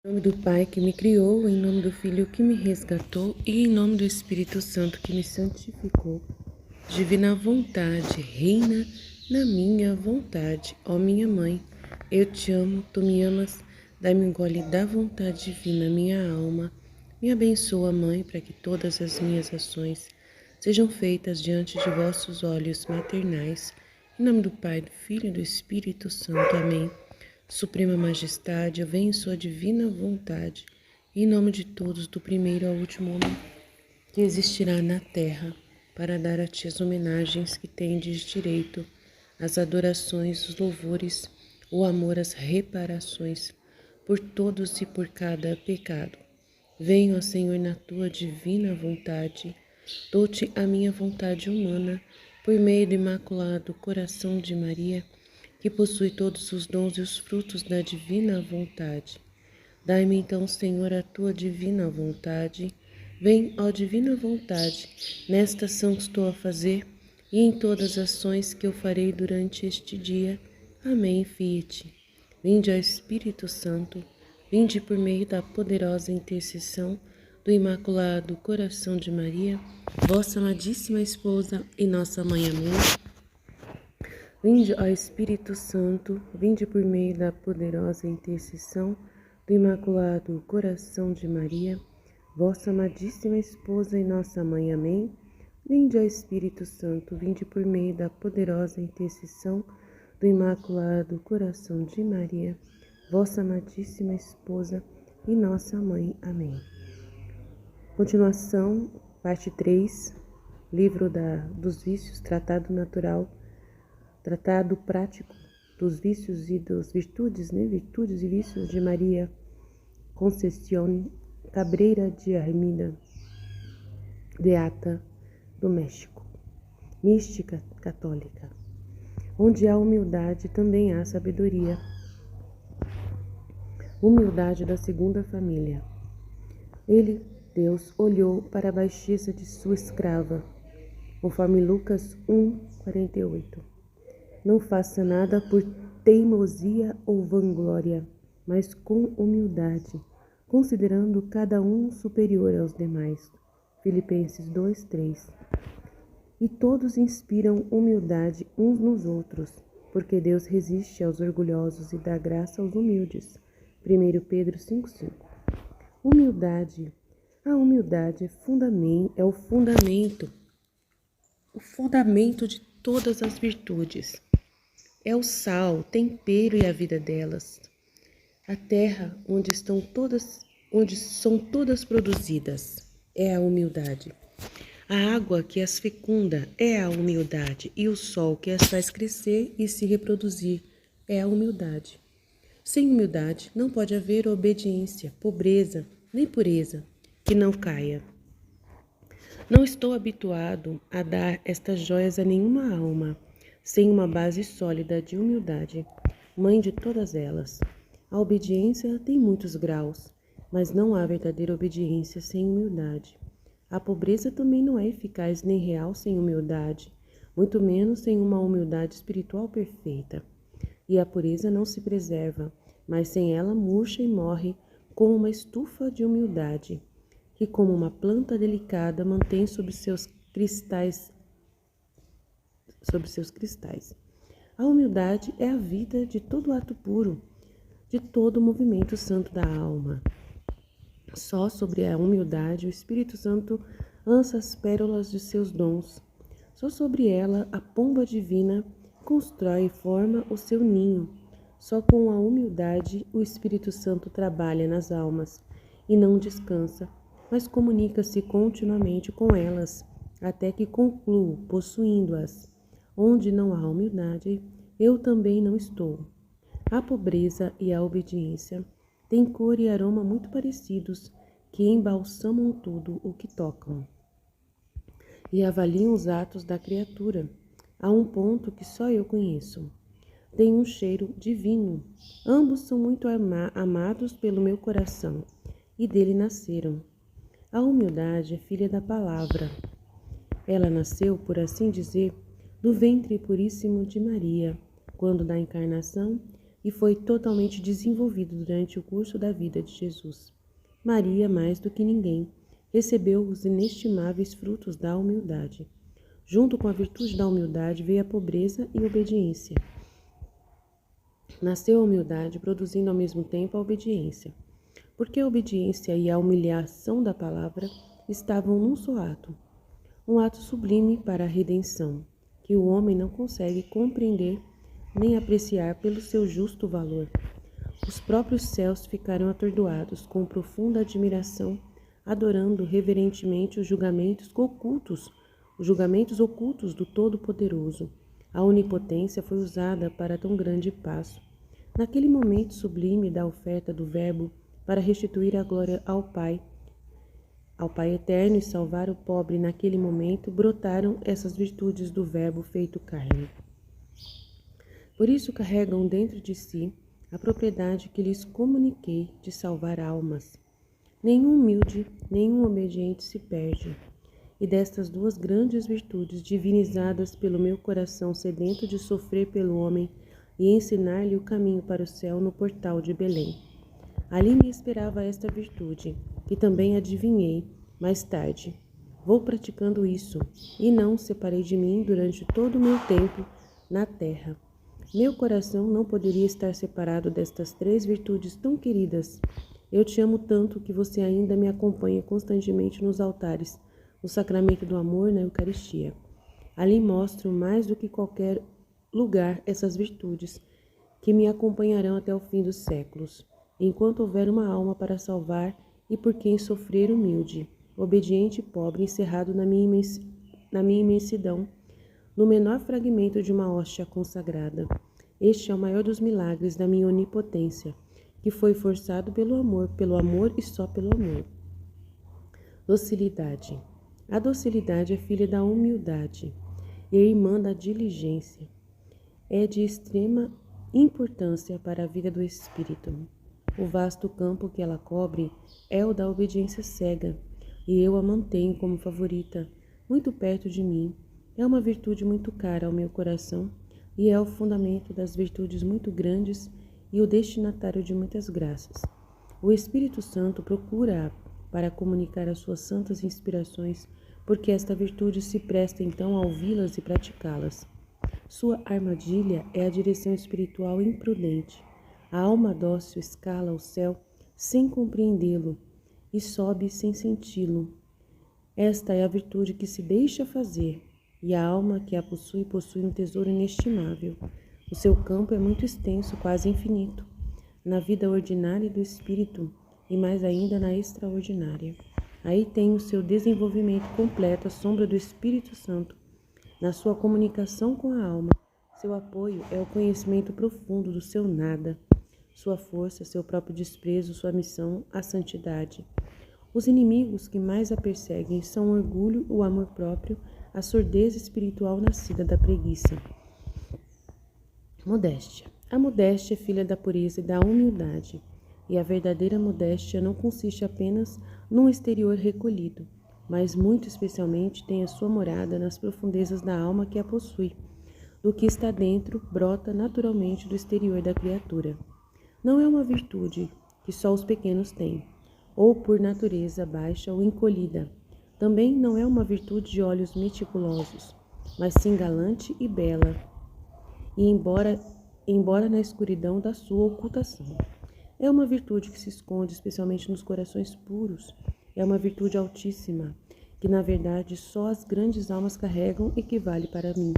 Em nome do Pai que me criou, em nome do Filho que me resgatou e em nome do Espírito Santo que me santificou. Divina vontade, reina na minha vontade. Ó minha mãe, eu te amo, tu me amas, dai-me um gole da vontade divina, minha alma. Me abençoa, Mãe, para que todas as minhas ações sejam feitas diante de vossos olhos maternais. Em nome do Pai, do Filho e do Espírito Santo. Amém. Suprema Majestade, eu venho em sua divina vontade, em nome de todos, do primeiro ao último homem que existirá na terra, para dar a ti as homenagens que tendes direito, as adorações, os louvores, o amor, as reparações, por todos e por cada pecado. Venho, ó Senhor, na tua divina vontade, dou-te a minha vontade humana, por meio do imaculado coração de Maria, que possui todos os dons e os frutos da divina vontade. Dai-me então, Senhor, a tua divina vontade. Vem, ó divina vontade, nesta ação que estou a fazer e em todas as ações que eu farei durante este dia. Amém, Fiat. Vinde, ó Espírito Santo, vinde por meio da poderosa intercessão do Imaculado Coração de Maria, vossa amadíssima esposa e nossa Mãe. Amém. Vinde, ó Espírito Santo, vinde por meio da poderosa intercessão do Imaculado Coração de Maria, vossa amadíssima esposa e nossa Mãe. Amém. Vinde, ó Espírito Santo, vinde por meio da poderosa intercessão do Imaculado Coração de Maria, vossa amadíssima esposa e nossa Mãe. Amém. Continuação, parte 3, livro dos vícios, Tratado prático dos vícios e das virtudes, Virtudes e vícios de Maria Conceição Cabreira de Armida, beata do México, mística católica. Onde há humildade, também há sabedoria. Humildade da segunda família. Ele, Deus, olhou para a baixeza de sua escrava, conforme Lucas 1:48. Não faça nada por teimosia ou vanglória, mas com humildade, considerando cada um superior aos demais. Filipenses 2:3. E todos inspiram humildade uns nos outros, porque Deus resiste aos orgulhosos e dá graça aos humildes. 1 Pedro 5:5. Humildade. A humildade é o fundamento de todas as virtudes. É o sal, tempero e a vida delas. A terra onde são todas produzidas é a humildade. A água que as fecunda é a humildade, e o sol que as faz crescer e se reproduzir é a humildade. Sem humildade não pode haver obediência, pobreza, nem pureza, que não caia. Não estou habituado a dar estas joias a nenhuma alma, sem uma base sólida de humildade, mãe de todas elas. A obediência tem muitos graus, mas não há verdadeira obediência sem humildade. A pobreza também não é eficaz nem real sem humildade, muito menos sem uma humildade espiritual perfeita. E a pureza não se preserva, mas sem ela murcha e morre como uma estufa de humildade, que como uma planta delicada mantém sob seus cristais. A humildade é a vida de todo ato puro, de todo movimento santo da alma. Só sobre a humildade o Espírito Santo lança as pérolas de seus dons. Só sobre ela a pomba divina constrói e forma o seu ninho. Só com a humildade o Espírito Santo trabalha nas almas e não descansa, mas comunica-se continuamente com elas, até que conclua, possuindo-as. Onde não há humildade, eu também não estou. A pobreza e a obediência têm cor e aroma muito parecidos, que embalsamam tudo o que tocam e avaliam os atos da criatura, a um ponto que só eu conheço. Tem um cheiro divino. Ambos são muito amados pelo meu coração, e dele nasceram. A humildade é filha da palavra. Ela nasceu, por assim dizer, do ventre puríssimo de Maria, quando da encarnação e foi totalmente desenvolvido durante o curso da vida de Jesus. Maria, mais do que ninguém, recebeu os inestimáveis frutos da humildade. Junto com a virtude da humildade veio a pobreza e a obediência. Nasceu a humildade, produzindo ao mesmo tempo a obediência. Porque a obediência e a humilhação da palavra estavam num só ato. Um ato sublime para a redenção, que o homem não consegue compreender nem apreciar pelo seu justo valor. Os próprios céus ficaram atordoados com profunda admiração, adorando reverentemente os julgamentos ocultos do Todo-Poderoso. A onipotência foi usada para tão grande passo. Naquele momento sublime da oferta do Verbo para restituir a glória ao Pai eterno e salvar o pobre, naquele momento brotaram essas virtudes do Verbo feito carne. Por isso carregam dentro de si a propriedade que lhes comuniquei de salvar almas. Nenhum humilde, nenhum obediente se perde. E destas duas grandes virtudes, divinizadas pelo meu coração sedento de sofrer pelo homem e ensinar-lhe o caminho para o céu no portal de Belém. Ali me esperava esta virtude, que também adivinhei mais tarde. Vou praticando isso, e não separei de mim durante todo o meu tempo na terra. Meu coração não poderia estar separado destas três virtudes tão queridas. Eu te amo tanto que você ainda me acompanha constantemente nos altares, no sacramento do amor na Eucaristia. Ali mostro mais do que qualquer lugar essas virtudes, que me acompanharão até o fim dos séculos, enquanto houver uma alma para salvar e por quem sofrer humilde, obediente e pobre, encerrado na minha imensidão, no menor fragmento de uma hóstia consagrada. Este é o maior dos milagres da minha onipotência, que foi forçado pelo amor e só pelo amor. Docilidade. A docilidade é filha da humildade e irmã da diligência. É de extrema importância para a vida do espírito. O vasto campo que ela cobre é o da obediência cega, e eu a mantenho como favorita, muito perto de mim. É uma virtude muito cara ao meu coração, e é o fundamento das virtudes muito grandes e o destinatário de muitas graças. O Espírito Santo procura-a para comunicar as suas santas inspirações, porque esta virtude se presta então a ouvi-las e praticá-las. Sua armadilha é a direção espiritual imprudente. A alma dócil escala o céu sem compreendê-lo e sobe sem senti-lo. Esta é a virtude que se deixa fazer, e a alma que a possui um tesouro inestimável. O seu campo é muito extenso, quase infinito, na vida ordinária do espírito e mais ainda na extraordinária. Aí tem o seu desenvolvimento completo a sombra do Espírito Santo, na sua comunicação com a alma. Seu apoio é o conhecimento profundo do seu nada, sua força, seu próprio desprezo, sua missão, a santidade. Os inimigos que mais a perseguem são o orgulho, o amor próprio, a surdez espiritual nascida da preguiça. Modéstia. A modéstia é filha da pureza e da humildade, e a verdadeira modéstia não consiste apenas num exterior recolhido, mas muito especialmente tem a sua morada nas profundezas da alma que a possui. Do que está dentro brota naturalmente do exterior da criatura. Não é uma virtude que só os pequenos têm, ou por natureza baixa ou encolhida. Também não é uma virtude de olhos meticulosos, mas sim galante e bela, e embora na escuridão da sua ocultação. É uma virtude que se esconde especialmente nos corações puros. É uma virtude altíssima, que na verdade só as grandes almas carregam e que vale para mim.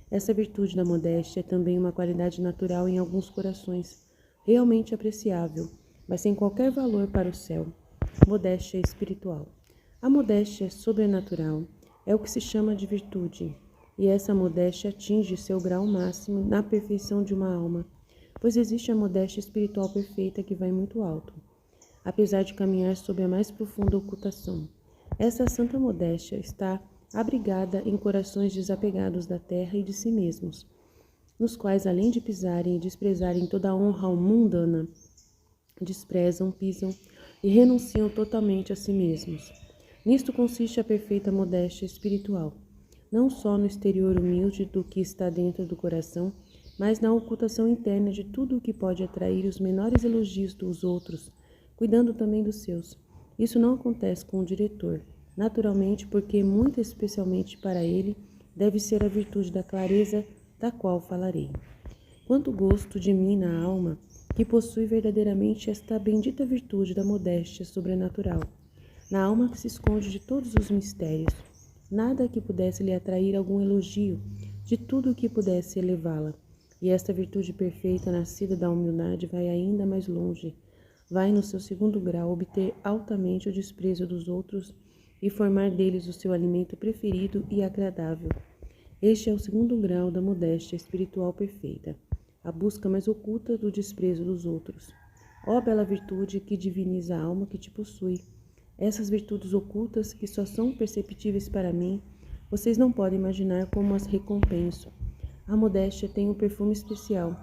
Essa virtude da modéstia é também uma qualidade natural em alguns corações, realmente apreciável, mas sem qualquer valor para o céu. Modéstia espiritual. A modéstia sobrenatural é o que se chama de virtude, e essa modéstia atinge seu grau máximo na perfeição de uma alma, pois existe a modéstia espiritual perfeita que vai muito alto, apesar de caminhar sob a mais profunda ocultação. Essa santa modéstia está abrigada em corações desapegados da terra e de si mesmos, nos quais, além de pisarem e desprezarem toda a honra mundana, desprezam, pisam e renunciam totalmente a si mesmos. Nisto consiste a perfeita modéstia espiritual, não só no exterior humilde do que está dentro do coração, mas na ocultação interna de tudo o que pode atrair os menores elogios dos outros, cuidando também dos seus. Isso não acontece com o diretor, naturalmente, porque muito especialmente para ele deve ser a virtude da clareza da qual falarei. Quanto gosto de mim na alma, que possui verdadeiramente esta bendita virtude da modéstia sobrenatural, na alma que se esconde de todos os mistérios, nada que pudesse lhe atrair algum elogio, de tudo o que pudesse elevá-la. E esta virtude perfeita, nascida da humildade, vai ainda mais longe, vai no seu segundo grau obter altamente o desprezo dos outros e formar deles o seu alimento preferido e agradável. Este é o segundo grau da modéstia espiritual perfeita, a busca mais oculta do desprezo dos outros. Ó bela virtude que diviniza a alma que te possui! Essas virtudes ocultas, que só são perceptíveis para mim, vocês não podem imaginar como as recompenso. A modéstia tem um perfume especial,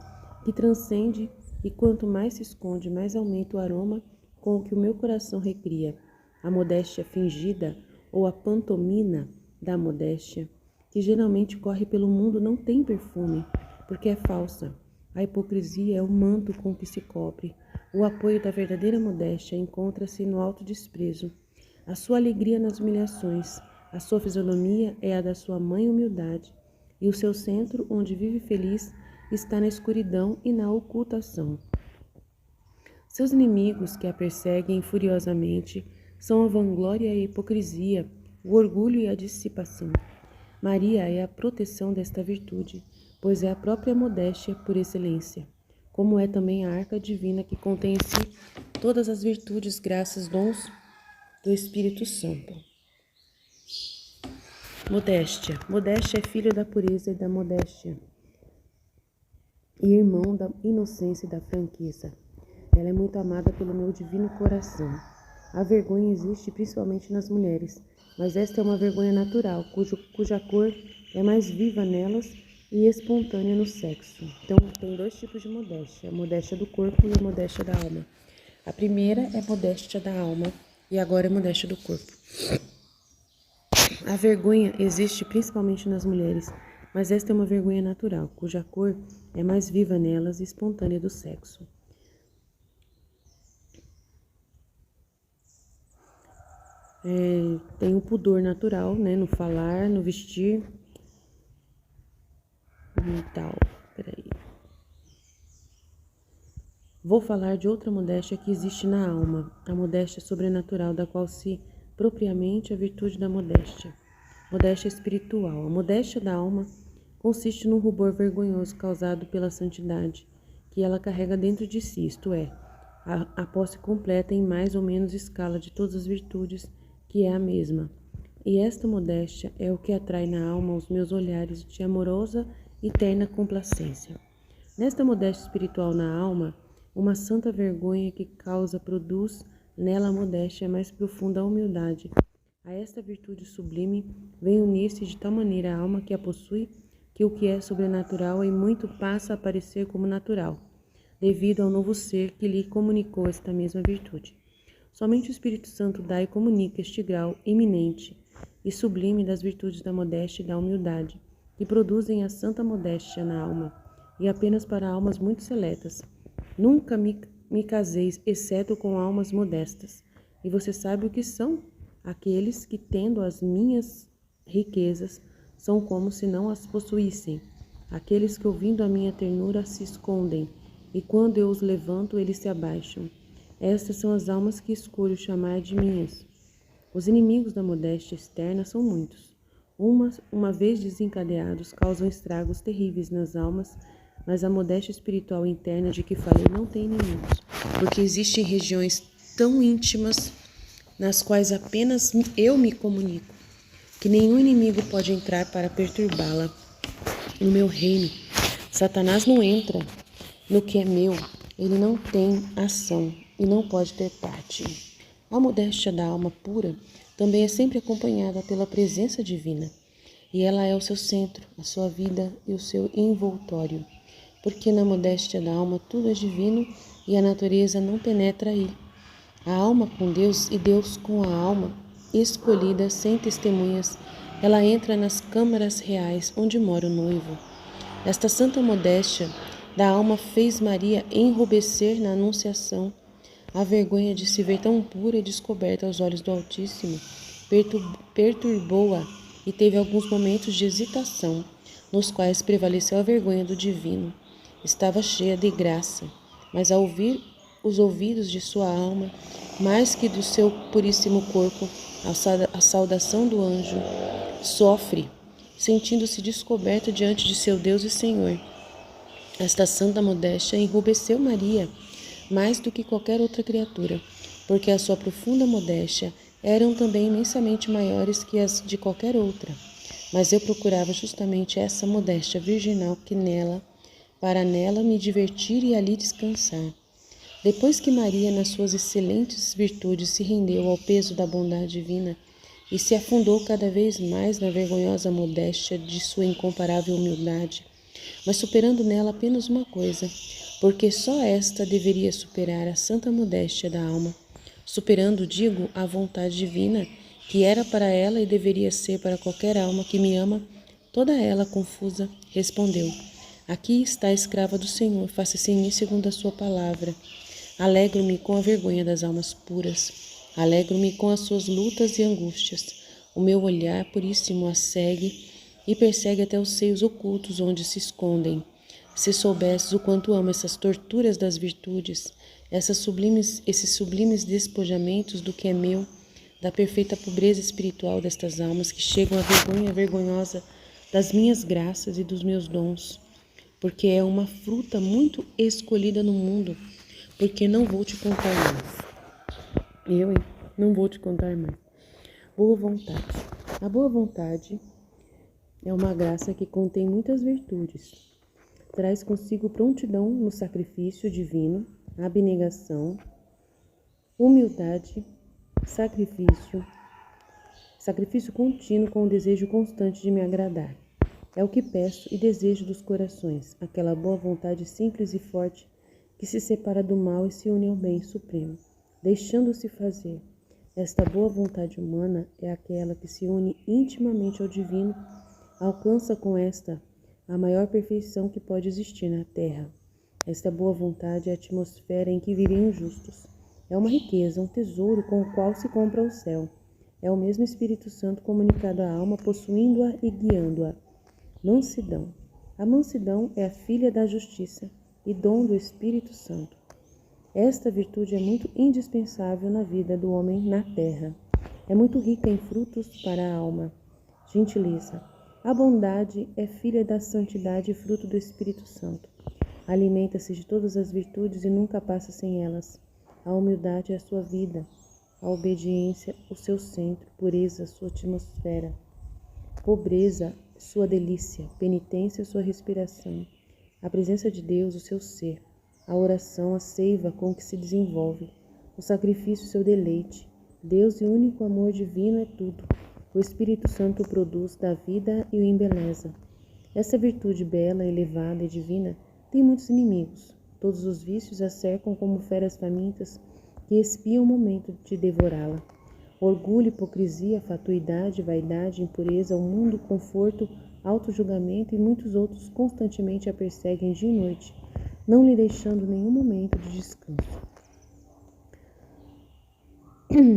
que transcende, e quanto mais se esconde, mais aumenta o aroma com o que o meu coração recria. A modéstia fingida, ou a pantomina da modéstia, que geralmente corre pelo mundo, não tem perfume, porque é falsa. A hipocrisia é o manto com que se cobre. O apoio da verdadeira modéstia encontra-se no autodesprezo. A sua alegria nas humilhações, a sua fisionomia é a da sua mãe humildade, e o seu centro, onde vive feliz, está na escuridão e na ocultação. Seus inimigos, que a perseguem furiosamente, são a vanglória e a hipocrisia, o orgulho e a dissipação. Maria é a proteção desta virtude, pois é a própria modéstia por excelência, como é também a arca divina que contém em si todas as virtudes, graças, dons do Espírito Santo. Modéstia. Modéstia é filho da pureza e da modéstia, e irmão da inocência e da franqueza. Ela é muito amada pelo meu divino coração. A vergonha existe principalmente nas mulheres, mas esta é uma vergonha natural, cuja cor é mais viva nelas e espontânea no sexo. Então, tem dois tipos de modéstia: a modéstia do corpo e a modéstia da alma. A primeira é a modéstia da alma e agora é a modéstia do corpo. A vergonha existe principalmente nas mulheres, mas esta é uma vergonha natural, cuja cor é mais viva nelas e espontânea do sexo. Tem o pudor natural, né, no falar, no vestir e tal. Peraí. Vou falar de outra modéstia que existe na alma, a modéstia sobrenatural, da qual se propriamente a virtude da modéstia. Modéstia espiritual. A modéstia da alma consiste num rubor vergonhoso causado pela santidade, que ela carrega dentro de si, isto é, a posse completa em mais ou menos escala de todas as virtudes, que é a mesma. E esta modéstia é o que atrai na alma os meus olhares de amorosa e terna complacência. Nesta modéstia espiritual na alma, uma santa vergonha que produz nela a modéstia mais profunda a humildade. A esta virtude sublime vem unir-se de tal maneira a alma que a possui, que o que é sobrenatural em muito passa a parecer como natural, devido ao novo ser que lhe comunicou esta mesma virtude. Somente o Espírito Santo dá e comunica este grau eminente e sublime das virtudes da modéstia e da humildade, que produzem a santa modéstia na alma, e apenas para almas muito seletas. Nunca me caseis, exceto com almas modestas, e você sabe o que são? Aqueles que, tendo as minhas riquezas, são como se não as possuíssem. Aqueles que, ouvindo a minha ternura, se escondem, e quando eu os levanto, eles se abaixam. Estas são as almas que escolho chamar de minhas. Os inimigos da modéstia externa são muitos. Uma vez desencadeados, causam estragos terríveis nas almas, mas a modéstia espiritual interna de que falei não tem inimigos, porque existem regiões tão íntimas nas quais apenas eu me comunico, que nenhum inimigo pode entrar para perturbá-la. No meu reino, Satanás não entra no que é meu, ele não tem ação e não pode ter parte. A modéstia da alma pura também é sempre acompanhada pela presença divina, e ela é o seu centro, a sua vida e o seu envoltório, porque na modéstia da alma tudo é divino e a natureza não penetra aí. A alma com Deus e Deus com a alma, escolhida sem testemunhas, ela entra nas câmaras reais onde mora o noivo. Esta santa modéstia da alma fez Maria enrubescer na Anunciação. A vergonha de se ver tão pura e descoberta aos olhos do Altíssimo perturbou-a e teve alguns momentos de hesitação, nos quais prevaleceu a vergonha do divino. Estava cheia de graça, mas ao ouvir os ouvidos de sua alma, mais que do seu puríssimo corpo, a saudação do anjo, sofre, sentindo-se descoberta diante de seu Deus e Senhor. Esta santa modéstia enrubesceu Maria mais do que qualquer outra criatura, porque a sua profunda modéstia eram também imensamente maiores que as de qualquer outra. Mas eu procurava justamente essa modéstia virginal para nela me divertir e ali descansar. Depois que Maria, nas suas excelentes virtudes, se rendeu ao peso da bondade divina e se afundou cada vez mais na vergonhosa modéstia de sua incomparável humildade, mas superando nela apenas uma coisa, porque só esta deveria superar a santa modéstia da alma. Superando, digo, a vontade divina, que era para ela e deveria ser para qualquer alma que me ama, toda ela, confusa, respondeu: Aqui está a escrava do Senhor, faça-se em mim segundo a sua palavra. Alegro-me com a vergonha das almas puras. Alegro-me com as suas lutas e angústias. O meu olhar puríssimo a segue e persegue até os seios ocultos onde se escondem. Se soubesses o quanto amo essas torturas das virtudes, esses sublimes despojamentos do que é meu, da perfeita pobreza espiritual destas almas que chegam à vergonha vergonhosa das minhas graças e dos meus dons, porque é uma fruta muito escolhida no mundo, porque não vou te contar mais. Não vou te contar mais. Boa vontade. A boa vontade é uma graça que contém muitas virtudes. Traz consigo prontidão no sacrifício divino, abnegação, humildade, sacrifício contínuo com o desejo constante de me agradar. É o que peço e desejo dos corações, aquela boa vontade simples e forte que se separa do mal e se une ao bem supremo, deixando-se fazer. Esta boa vontade humana é aquela que se une intimamente ao divino, alcança com esta a maior perfeição que pode existir na terra. Esta boa vontade é a atmosfera em que vivem os justos. É uma riqueza, um tesouro com o qual se compra o céu. É o mesmo Espírito Santo comunicado à alma, possuindo-a e guiando-a. Mansidão. A mansidão é a filha da justiça e dom do Espírito Santo. Esta virtude é muito indispensável na vida do homem na terra. É muito rica em frutos para a alma. Gentileza. A bondade é filha da santidade e fruto do Espírito Santo. Alimenta-se de todas as virtudes e nunca passa sem elas. A humildade é a sua vida, a obediência o seu centro, pureza sua atmosfera, pobreza sua delícia, penitência sua respiração, a presença de Deus o seu ser, a oração a seiva com que se desenvolve, o sacrifício seu deleite. Deus e o único amor divino é tudo. O Espírito Santo o produz da vida e o embeleza. Essa virtude bela, elevada e divina tem muitos inimigos. Todos os vícios a cercam como feras famintas que espiam o momento de devorá-la. Orgulho, hipocrisia, fatuidade, vaidade, impureza, o mundo, conforto, auto-julgamento e muitos outros constantemente a perseguem dia e noite, não lhe deixando nenhum momento de descanso.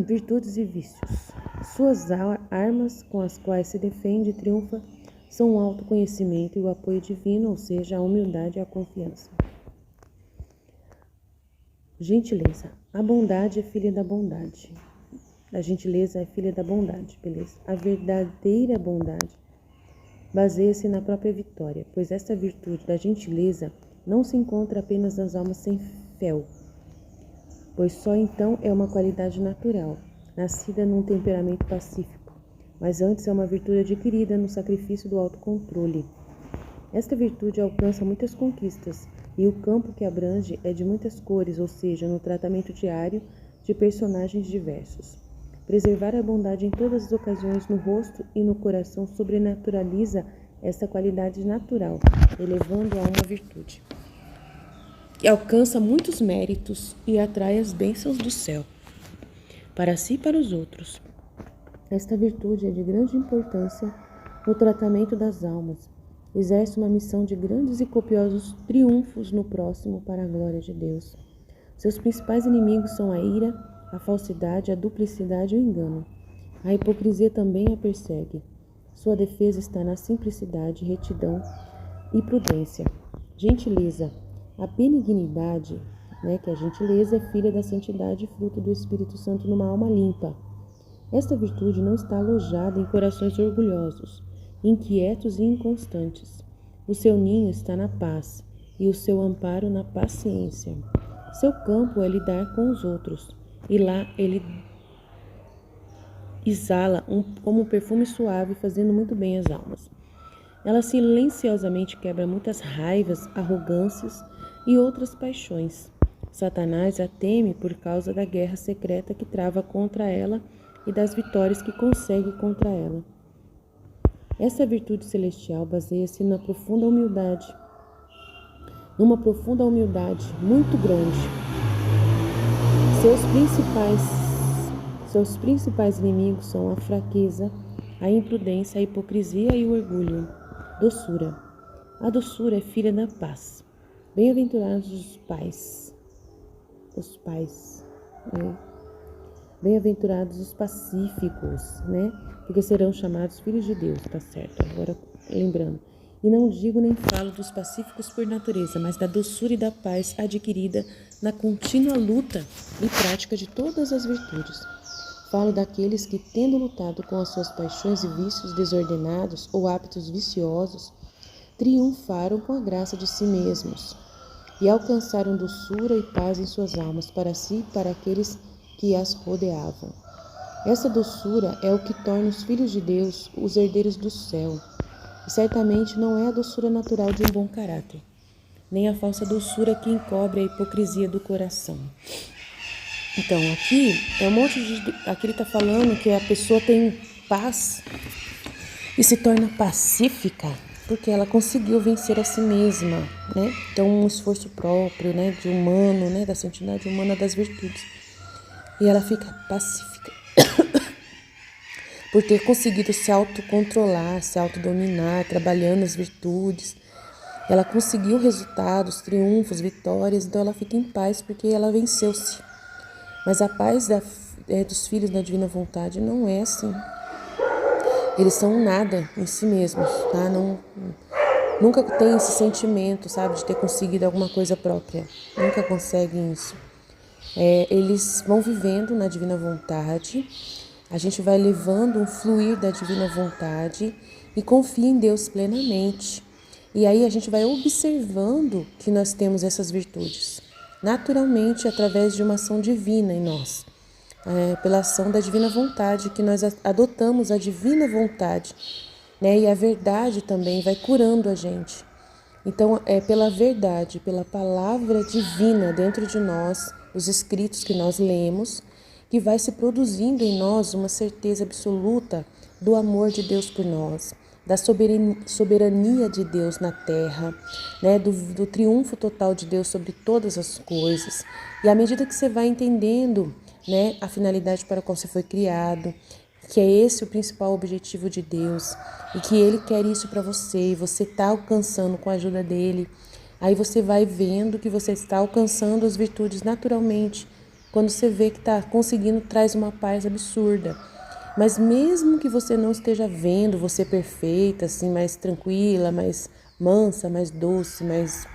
Virtudes e vícios. Suas armas com as quais se defende e triunfa são o autoconhecimento e o apoio divino, ou seja, a humildade e a confiança. Gentileza. A bondade é filha da bondade. A gentileza é filha da bondade, beleza? A verdadeira bondade baseia-se na própria vitória, pois esta virtude da gentileza não se encontra apenas nas almas sem fel, pois só então é uma qualidade natural, nascida num temperamento pacífico, mas antes é uma virtude adquirida no sacrifício do autocontrole. Esta virtude alcança muitas conquistas e o campo que abrange é de muitas cores, ou seja, no tratamento diário de personagens diversos. Preservar a bondade em todas as ocasiões no rosto e no coração sobrenaturaliza esta qualidade natural, elevando-a a uma virtude que alcança muitos méritos e atrai as bênçãos do céu, para si e para os outros. Esta virtude é de grande importância no tratamento das almas exerce uma missão de grandes e copiosos triunfos no próximo para a glória de Deus. Seus principais inimigos são a ira, a falsidade, a duplicidade e o engano. A hipocrisia também a persegue. Sua defesa está na simplicidade, retidão e prudência. Gentileza. A benignidade, que a gentileza é filha da santidade e fruto do Espírito Santo numa alma limpa. Esta virtude não está alojada em corações orgulhosos, inquietos e inconstantes. O seu ninho está na paz e o seu amparo na paciência. Seu campo é lidar com os outros, e lá ele exala como um perfume suave, fazendo muito bem às almas. Ela silenciosamente quebra muitas raivas, arrogâncias e outras paixões. Satanás a teme por causa da guerra secreta que trava contra ela e das vitórias que consegue contra ela. Essa virtude celestial baseia-se numa profunda humildade muito grande. Seus principais inimigos são a fraqueza, a imprudência, a hipocrisia e o orgulho. Doçura. A doçura é filha da paz. Bem-aventurados os pais. Bem-aventurados os pacíficos, Porque serão chamados filhos de Deus, tá certo? Agora, lembrando. E não digo nem falo dos pacíficos por natureza, mas da doçura e da paz adquirida na contínua luta e prática de todas as virtudes. Falo daqueles que, tendo lutado com as suas paixões e vícios desordenados ou hábitos viciosos, triunfaram com a graça de si mesmos e alcançaram doçura e paz em suas almas, para si e para aqueles que as rodeavam. Essa doçura é o que torna os filhos de Deus os herdeiros do céu. E certamente não é a doçura natural de um bom caráter, nem a falsa doçura que encobre a hipocrisia do coração. Então, aqui é aqui ele está falando que a pessoa tem paz e se torna pacífica porque ela conseguiu vencer a si mesma, Então, um esforço próprio, de humano, da santidade humana, das virtudes. E ela fica pacífica por ter conseguido se autocontrolar, se autodominar, trabalhando as virtudes. Ela conseguiu resultados, triunfos, vitórias, então ela fica em paz porque ela venceu-se. Mas a paz dos filhos da divina vontade não é assim. Eles são nada em si mesmos, tá? Nunca tem esse sentimento, de ter conseguido alguma coisa própria. Nunca conseguem isso. Eles vão vivendo na divina vontade. A gente vai levando um fluir da divina vontade e confia em Deus plenamente. E aí a gente vai observando que nós temos essas virtudes, naturalmente, através de uma ação divina em nós. Pela ação da divina vontade, que nós adotamos a divina vontade, E a verdade também vai curando a gente. Então, é pela verdade, pela palavra divina dentro de nós, os escritos que nós lemos, que vai se produzindo em nós uma certeza absoluta do amor de Deus por nós, da soberania de Deus na terra, do triunfo total de Deus sobre todas as coisas. E à medida que você vai entendendo, a finalidade para a qual você foi criado, que é esse o principal objetivo de Deus, e que Ele quer isso para você, e você está alcançando com a ajuda dEle, aí você vai vendo que você está alcançando as virtudes naturalmente. Quando você vê que está conseguindo, traz uma paz absurda. Mas mesmo que você não esteja vendo você perfeita, assim, mais tranquila, mais mansa, mais doce, mais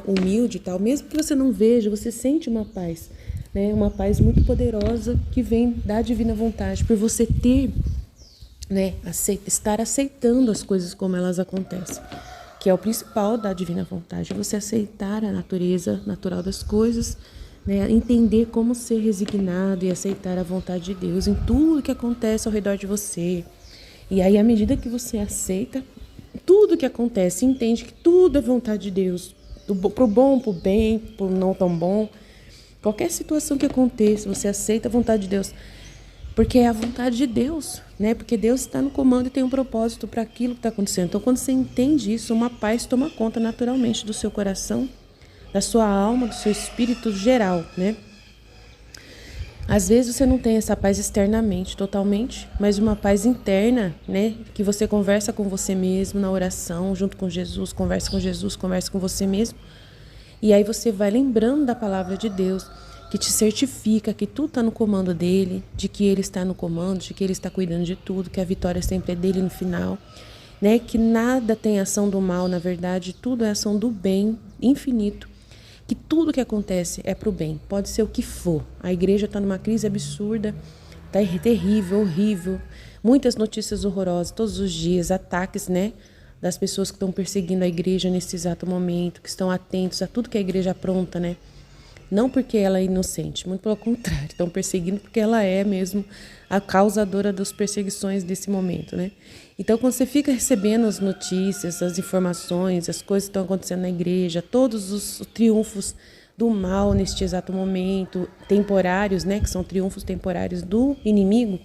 humilde e tal, mesmo que você não veja, você sente uma paz, uma paz muito poderosa que vem da divina vontade, por você ter, estar aceitando as coisas como elas acontecem, que é o principal da divina vontade, você aceitar a natureza natural das coisas, entender como ser resignado e aceitar a vontade de Deus em tudo que acontece ao redor de você. E aí, à medida que você aceita tudo que acontece, entende que tudo é vontade de Deus, pro bom, pro bem, pro não tão bom, qualquer situação que aconteça, você aceita a vontade de Deus, porque é a vontade de Deus, Porque Deus está no comando e tem um propósito para aquilo que está acontecendo. Então, quando você entende isso, uma paz toma conta naturalmente do seu coração, da sua alma, do seu espírito geral, Às vezes você não tem essa paz externamente, totalmente, mas uma paz interna, né? Que você conversa com você mesmo na oração, junto com Jesus, conversa com você mesmo. E aí você vai lembrando da palavra de Deus, que te certifica que tudo está no comando dele, de que ele está no comando, de que ele está cuidando de tudo, que a vitória sempre é dele no final, né? Que nada tem ação do mal, na verdade, tudo é ação do bem infinito. Que tudo que acontece é para o bem, pode ser o que for. A igreja está numa crise absurda, está terrível, horrível, muitas notícias horrorosas todos os dias, ataques, né, das pessoas que estão perseguindo a igreja nesse exato momento, que estão atentos a tudo que a igreja apronta, né? Não porque ela é inocente, muito pelo contrário, estão perseguindo porque ela é mesmo a causadora das perseguições desse momento, né? Então, quando você fica recebendo as notícias, as informações, as coisas que estão acontecendo na igreja, todos os triunfos do mal neste exato momento, temporários, né, que são triunfos temporários do inimigo,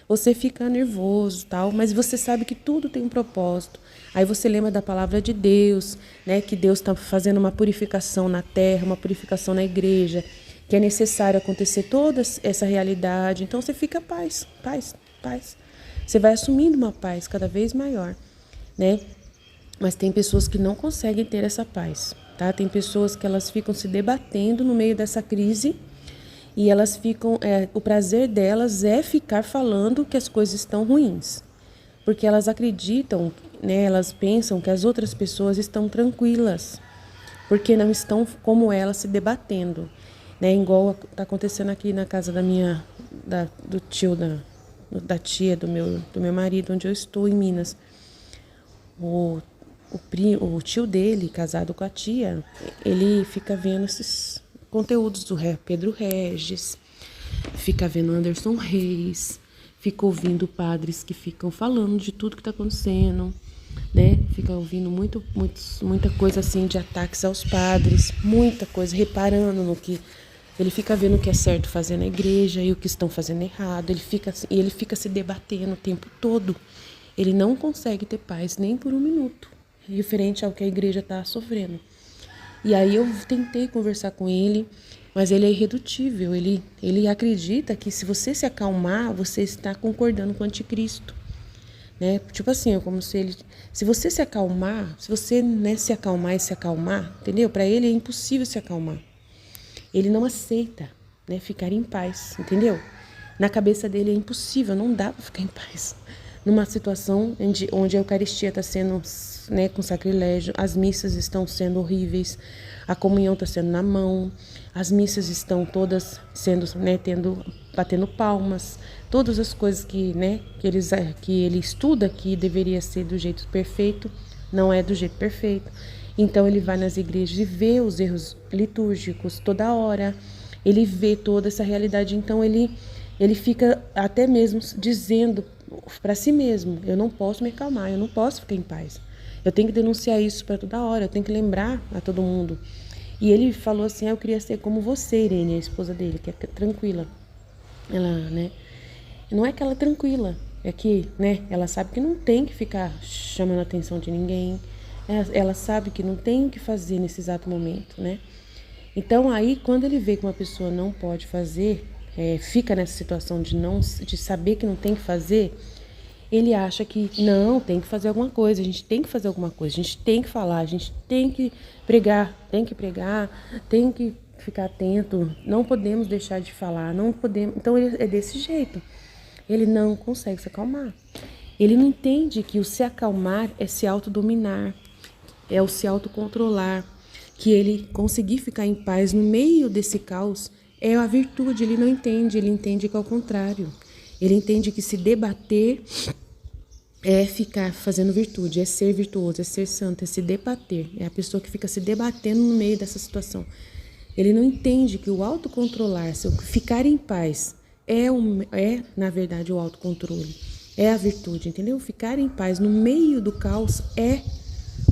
você fica nervoso, tal, mas você sabe que tudo tem um propósito. Aí você lembra da palavra de Deus, né, que Deus está fazendo uma purificação na terra, uma purificação na igreja, que é necessário acontecer toda essa realidade. Então você fica paz. Você vai assumindo uma paz cada vez maior, né? Mas tem pessoas que não conseguem ter essa paz, tá? Tem pessoas que elas ficam se debatendo no meio dessa crise e elas ficam, o prazer delas é ficar falando que as coisas estão ruins, porque elas acreditam, né? Elas pensam que as outras pessoas estão tranquilas, porque não estão como elas se debatendo, né? Igual tá acontecendo aqui na casa do tio da tia do meu marido, onde eu estou em Minas. O tio dele, casado com a tia, ele fica vendo esses conteúdos do Pedro Regis, fica vendo Anderson Reis, fica ouvindo padres que ficam falando de tudo que está acontecendo, né? Fica ouvindo muita coisa assim de ataques aos padres, muita coisa, reparando no que ele fica vendo o que é certo fazer na igreja e o que estão fazendo errado. Ele fica se debatendo o tempo todo. Ele não consegue ter paz nem por um minuto, referente ao que a igreja está sofrendo. E aí eu tentei conversar com ele, mas ele é irredutível. Ele acredita que se você se acalmar, você está concordando com o anticristo, né? Tipo assim, é como se você se acalmar, se você, né, se acalmar e se acalmar, entendeu? Para ele é impossível se acalmar. Ele não aceita, né, ficar em paz, entendeu? Na cabeça dele é impossível, não dá para ficar em paz. Numa situação onde a Eucaristia está sendo, né, com sacrilégio, as missas estão sendo horríveis, a comunhão está sendo na mão, as missas estão todas sendo, né, batendo palmas, todas as coisas né, que ele estuda que deveria ser do jeito perfeito, não é do jeito perfeito. Então ele vai nas igrejas e vê os erros litúrgicos toda hora, ele vê toda essa realidade, então ele fica até mesmo dizendo para si mesmo: eu não posso me acalmar, eu não posso ficar em paz, eu tenho que denunciar isso para toda hora, eu tenho que lembrar a todo mundo. E ele falou assim: eu queria ser como você, Irene, a esposa dele, que é tranquila. Ela, né, não é que ela é tranquila, é que, né, ela sabe que não tem que ficar chamando a atenção de ninguém, ela sabe que não tem o que fazer nesse exato momento, né? Então aí, quando ele vê que uma pessoa não pode fazer, fica nessa situação de saber que não tem que fazer, ele acha que não, tem que fazer alguma coisa, a gente tem que fazer alguma coisa, a gente tem que falar, a gente tem que pregar, tem que ficar atento, não podemos deixar de falar, não podemos. Então ele é desse jeito, ele não consegue se acalmar, ele não entende que o se acalmar é se autodominar, é o se autocontrolar, que ele conseguir ficar em paz no meio desse caos é a virtude. Ele não entende, ele entende que é o contrário. Ele entende que se debater é ficar fazendo virtude, é ser virtuoso, é ser santo, é se debater. É a pessoa que fica se debatendo no meio dessa situação. Ele não entende que o autocontrolar-se, o ficar em paz, é na verdade o autocontrole, é a virtude, entendeu? Ficar em paz no meio do caos é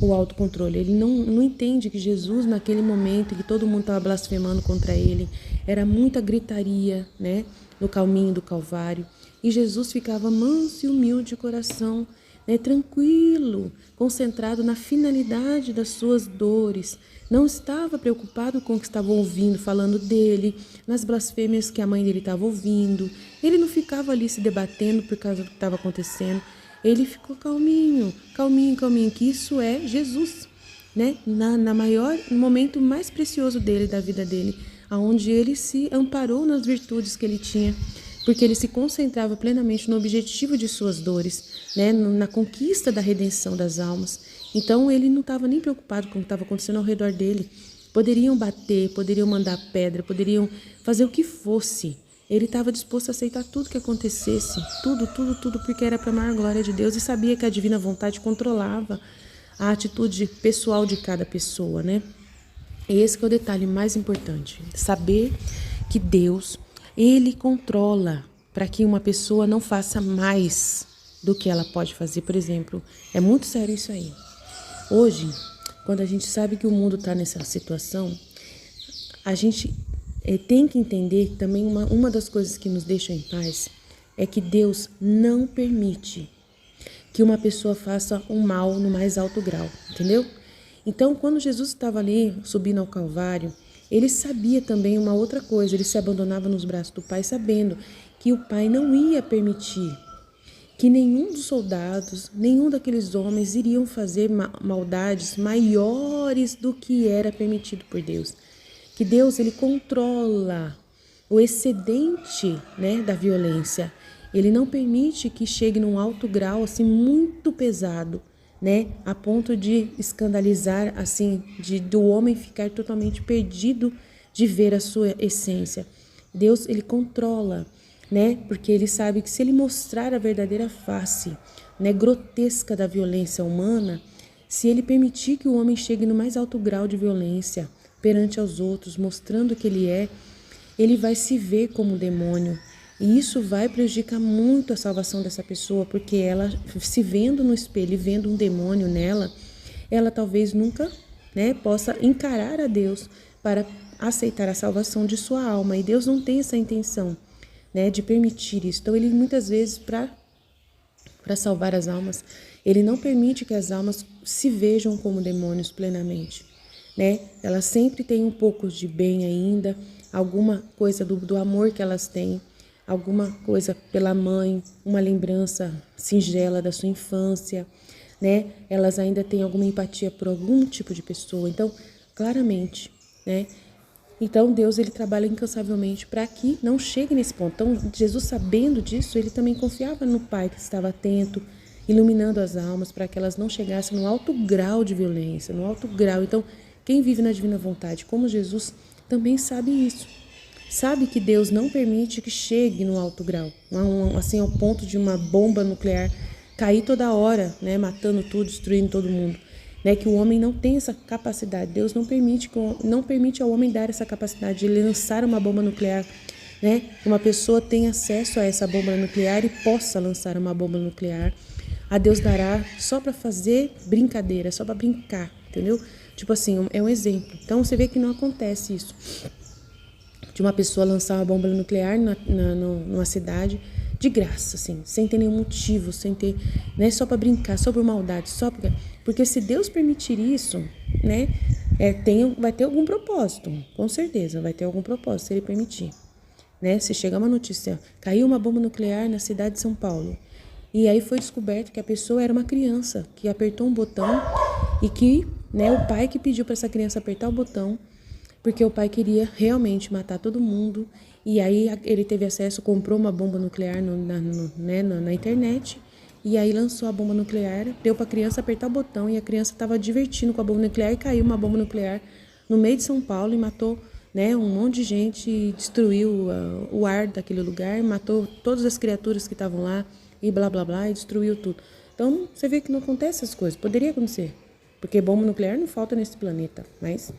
o autocontrole. Ele não entende que Jesus, naquele momento que todo mundo estava blasfemando contra ele, era muita gritaria, né, no caminho do Calvário, e Jesus ficava manso e humilde de coração, né, tranquilo, concentrado na finalidade das suas dores. Não estava preocupado com o que estavam ouvindo, falando dele, nas blasfêmias que a mãe dele estava ouvindo. Ele não ficava ali se debatendo por causa do que estava acontecendo. Ele ficou calminho, calminho, calminho, que isso é Jesus, né? No momento mais precioso dele, da vida dele, onde ele se amparou nas virtudes que ele tinha, porque ele se concentrava plenamente no objetivo de suas dores, né? Na conquista da redenção das almas. Então ele não estava nem preocupado com o que estava acontecendo ao redor dele. Poderiam bater, poderiam mandar pedra, poderiam fazer o que fosse. Ele estava disposto a aceitar tudo que acontecesse, tudo, porque era para a maior glória de Deus, e sabia que a divina vontade controlava a atitude pessoal de cada pessoa, né? E esse que é o detalhe mais importante, saber que Deus, Ele controla para que uma pessoa não faça mais do que ela pode fazer. Por exemplo, é muito sério isso aí. Hoje, quando a gente sabe que o mundo está nessa situação, a gente tem que entender também uma das coisas que nos deixa em paz é que Deus não permite que uma pessoa faça um mal no mais alto grau, entendeu? Então, quando Jesus estava ali subindo ao Calvário, ele sabia também uma outra coisa, ele se abandonava nos braços do Pai, sabendo que o Pai não ia permitir que nenhum dos soldados, nenhum daqueles homens iriam fazer maldades maiores do que era permitido por Deus. Que Deus, ele controla o excedente, né, da violência. Ele não permite que chegue num alto grau assim muito pesado, né, a ponto de escandalizar, assim, do homem ficar totalmente perdido de ver a sua essência. Deus, ele controla, né, porque ele sabe que se ele mostrar a verdadeira face, né, grotesca da violência humana, se ele permitir que o homem chegue no mais alto grau de violência perante aos outros, mostrando que ele vai se ver como demônio. E isso vai prejudicar muito a salvação dessa pessoa, porque ela, se vendo no espelho e vendo um demônio nela, ela talvez nunca, né, possa encarar a Deus para aceitar a salvação de sua alma. E Deus não tem essa intenção, né, de permitir isso. Então, ele muitas vezes, para salvar as almas, ele não permite que as almas se vejam como demônios plenamente, né? Elas sempre têm um pouco de bem ainda, alguma coisa do amor que elas têm, alguma coisa pela mãe, uma lembrança singela da sua infância, né? Elas ainda têm alguma empatia por algum tipo de pessoa. Então, claramente, né? Então, Deus, ele trabalha incansavelmente para que não chegue nesse ponto. Então, Jesus, sabendo disso, ele também confiava no Pai, que estava atento, iluminando as almas para que elas não chegassem no alto grau de violência, no alto grau. Então, quem vive na divina vontade, como Jesus, também sabe isso. Sabe que Deus não permite que chegue no alto grau, assim, ao ponto de uma bomba nuclear cair toda hora, né, matando tudo, destruindo todo mundo. Né, que o homem não tem essa capacidade. Deus não permite ao homem dar essa capacidade de lançar uma bomba nuclear, né? Uma pessoa tem acesso a essa bomba nuclear e possa lançar uma bomba nuclear. A Deus dará só para fazer brincadeira, só para brincar, entendeu? Tipo assim, é um exemplo. Então você vê que não acontece isso, de uma pessoa lançar uma bomba nuclear numa cidade de graça, assim, sem ter nenhum motivo, sem ter, né, só para brincar, só por maldade, porque se Deus permitir isso, né, vai ter algum propósito, com certeza, vai ter algum propósito se ele permitir, né? Se chegar uma notícia, caiu uma bomba nuclear na cidade de São Paulo, e aí foi descoberto que a pessoa era uma criança que apertou um botão e que, né, o pai que pediu para essa criança apertar o botão, porque o pai queria realmente matar todo mundo, e aí ele teve acesso, comprou uma bomba nuclear na internet, e aí lançou a bomba nuclear, deu para a criança apertar o botão, e a criança estava divertindo com a bomba nuclear, e caiu uma bomba nuclear no meio de São Paulo e matou, né, um monte de gente, e destruiu o ar daquele lugar, matou todas as criaturas que estavam lá, e blá blá blá, e destruiu tudo. Então você vê que não acontece essas coisas, poderia acontecer, porque bomba nuclear não falta nesse planeta, mas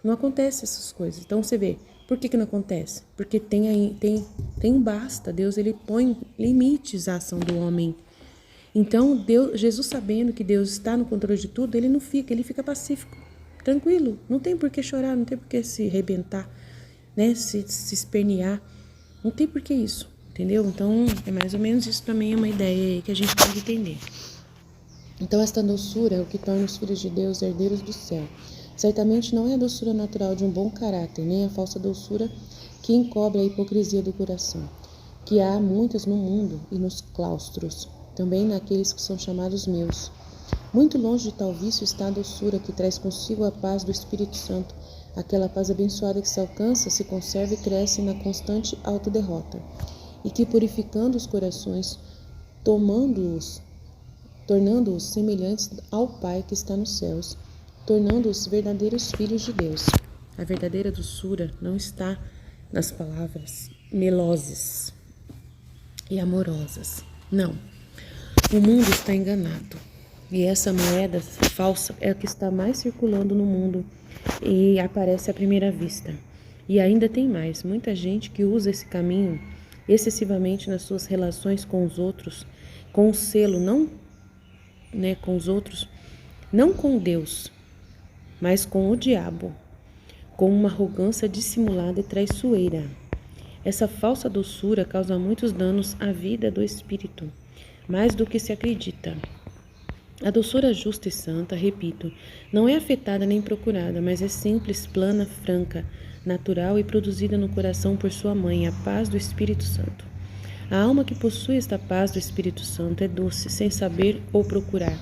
não acontece essas coisas. Então você vê, por que não acontece? Porque tem um basta. Deus, ele põe limites à ação do homem. Então Jesus, sabendo que Deus está no controle de tudo, ele fica pacífico, tranquilo. Não tem por que chorar, não tem por que se arrebentar, né? Se espernear. Não tem por que isso, entendeu? Então é mais ou menos isso, também é uma ideia aí que a gente tem que entender. Então esta doçura é o que torna os filhos de Deus herdeiros do céu. Certamente não é a doçura natural de um bom caráter, nem a falsa doçura que encobre a hipocrisia do coração, que há muitas no mundo e nos claustros, também naqueles que são chamados meus. Muito longe de tal vício está a doçura que traz consigo a paz do Espírito Santo, aquela paz abençoada que se alcança, se conserva e cresce na constante autoderrota, e que purificando os corações, tornando-os semelhantes ao Pai que está nos céus, tornando-os verdadeiros filhos de Deus. A verdadeira doçura não está nas palavras melosas e amorosas. Não. O mundo está enganado. E essa moeda falsa é a que está mais circulando no mundo e aparece à primeira vista. E ainda tem mais. Muita gente que usa esse caminho excessivamente nas suas relações com os outros, com o selo, não, com os outros, não com Deus, mas com o diabo, com uma arrogância dissimulada e traiçoeira. Essa falsa doçura causa muitos danos à vida do espírito, mais do que se acredita. A doçura justa e santa, repito, não é afetada nem procurada, mas é simples, plana, franca, natural e produzida no coração por sua mãe, a paz do Espírito Santo. A alma que possui esta paz do Espírito Santo é doce, sem saber ou procurar,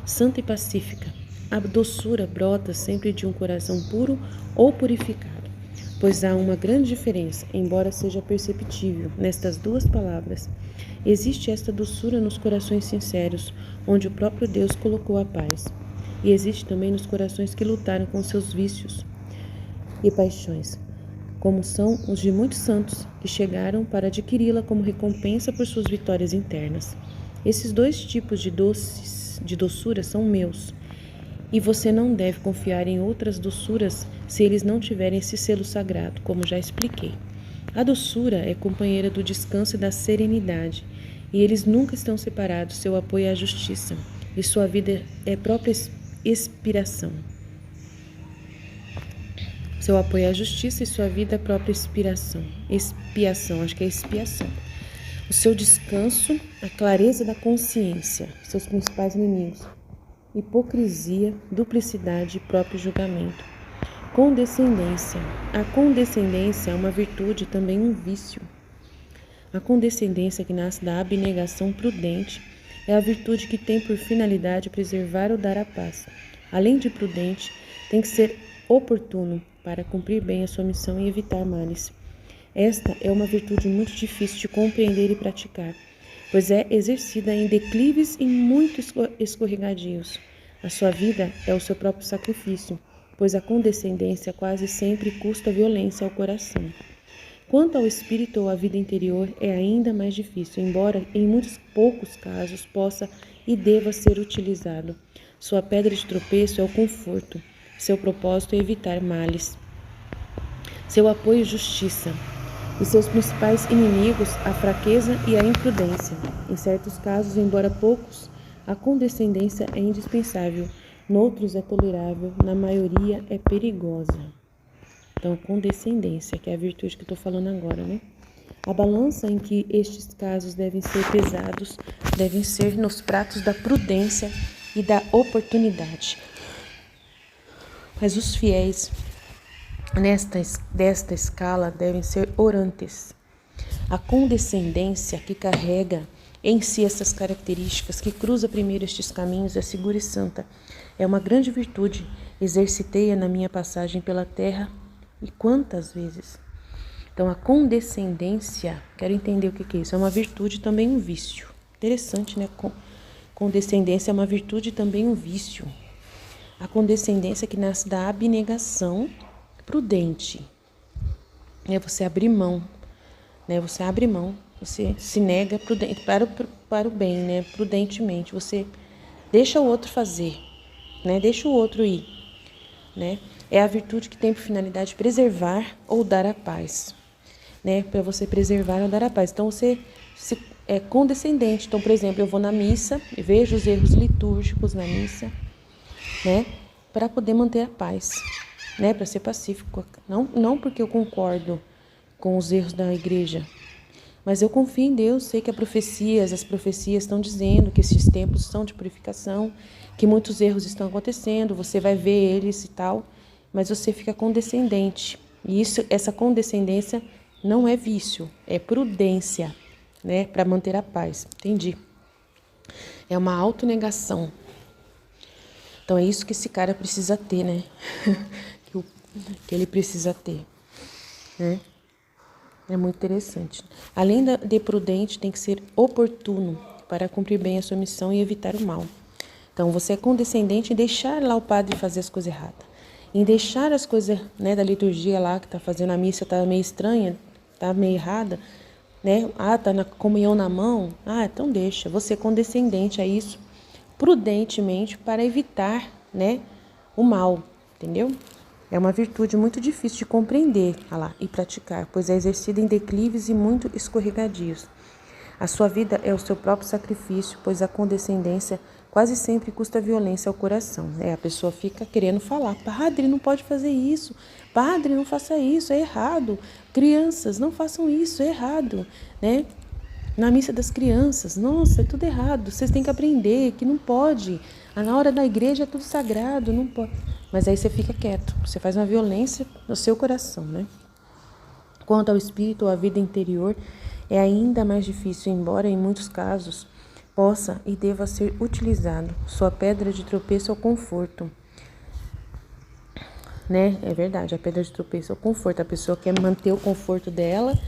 santa e pacífica. A doçura brota sempre de um coração puro ou purificado, pois há uma grande diferença, embora seja perceptível, nestas duas palavras. Existe esta doçura nos corações sinceros, onde o próprio Deus colocou a paz. E existe também nos corações que lutaram com seus vícios e paixões, como são os de muitos santos que chegaram para adquiri-la como recompensa por suas vitórias internas. Esses dois tipos de doçura são meus, e você não deve confiar em outras doçuras se eles não tiverem esse selo sagrado, como já expliquei. A doçura é companheira do descanso e da serenidade, e eles nunca estão separados. Seu apoio é a justiça, e sua vida é própria expiração. Seu apoio é a justiça e sua vida é a própria expiação, acho que é expiação. O seu descanso, a clareza da consciência, seus principais inimigos, hipocrisia, duplicidade e próprio julgamento. Condescendência. A condescendência é uma virtude e também um vício. A condescendência que nasce da abnegação prudente é a virtude que tem por finalidade preservar ou dar a paz. Além de prudente, tem que ser oportuno para cumprir bem a sua missão e evitar males. Esta é uma virtude muito difícil de compreender e praticar, pois é exercida em declives e muito escorregadios. A sua vida é o seu próprio sacrifício, pois a condescendência quase sempre custa violência ao coração. Quanto ao espírito ou à vida interior, é ainda mais difícil, embora em muitos poucos casos possa e deva ser utilizado. Sua pedra de tropeço é o conforto, seu propósito é evitar males. Seu apoio é justiça. E seus principais inimigos, a fraqueza e a imprudência. Em certos casos, embora poucos, a condescendência é indispensável, noutros é tolerável, na maioria é perigosa. Então, condescendência, que é a virtude que eu estou falando agora, né? A balança em que estes casos devem ser pesados, devem ser nos pratos da prudência e da oportunidade. Mas os fiéis desta escala devem ser orantes. A condescendência que carrega em si essas características, que cruza primeiro estes caminhos, é segura e santa. É uma grande virtude, exercitei-a na minha passagem pela terra, e quantas vezes? Então, a condescendência, quero entender o que é isso, é uma virtude e também um vício. Interessante, né? Condescendência é uma virtude e também um vício. A condescendência que nasce da abnegação prudente. É você abrir mão, né? Você abre mão, você se nega para o bem, né? Prudentemente. Você deixa o outro fazer, né? Deixa o outro ir, né? É a virtude que tem por finalidade preservar ou dar a paz, né? Para você preservar ou dar a paz. Então, você é condescendente. Então, por exemplo, eu vou na missa, vejo os erros litúrgicos na missa, né? Para poder manter a paz, né? Para ser pacífico. Não porque eu concordo com os erros da igreja, Mas eu confio em Deus, sei que as profecias estão dizendo que esses tempos são de purificação, que muitos erros estão acontecendo, você vai ver eles e tal, mas você fica condescendente. E essa condescendência não é vício, é prudência, né, para manter a paz. Entendi. É uma autonegação. Então é isso que esse cara precisa ter, né? que ele precisa ter, né? É muito interessante. Além de prudente, tem que ser oportuno para cumprir bem a sua missão e evitar o mal. Então, você é condescendente em deixar lá o padre fazer as coisas erradas. Em deixar as coisas, né, da liturgia lá, que está fazendo a missa, está meio estranha, está meio errada, né? Tá na comunhão na mão. Então deixa. Você é condescendente a isso, prudentemente, para evitar, né, o mal, entendeu? É uma virtude muito difícil de compreender e praticar, pois é exercida em declives e muito escorregadios. A sua vida é o seu próprio sacrifício, pois a condescendência quase sempre custa violência ao coração. A pessoa fica querendo falar, padre, não pode fazer isso, padre, não faça isso, é errado. Crianças, não façam isso, é errado, né? Na missa das crianças, nossa, é tudo errado, vocês têm que aprender que não pode. Na hora da igreja é tudo sagrado, não pode. Mas aí você fica quieto, você faz uma violência no seu coração, né? Quanto ao espírito ou à vida interior, é ainda mais difícil, embora em muitos casos possa e deva ser utilizado. Sua pedra de tropeço é o conforto, né? É verdade, a pedra de tropeço é o conforto. A pessoa quer manter o conforto dela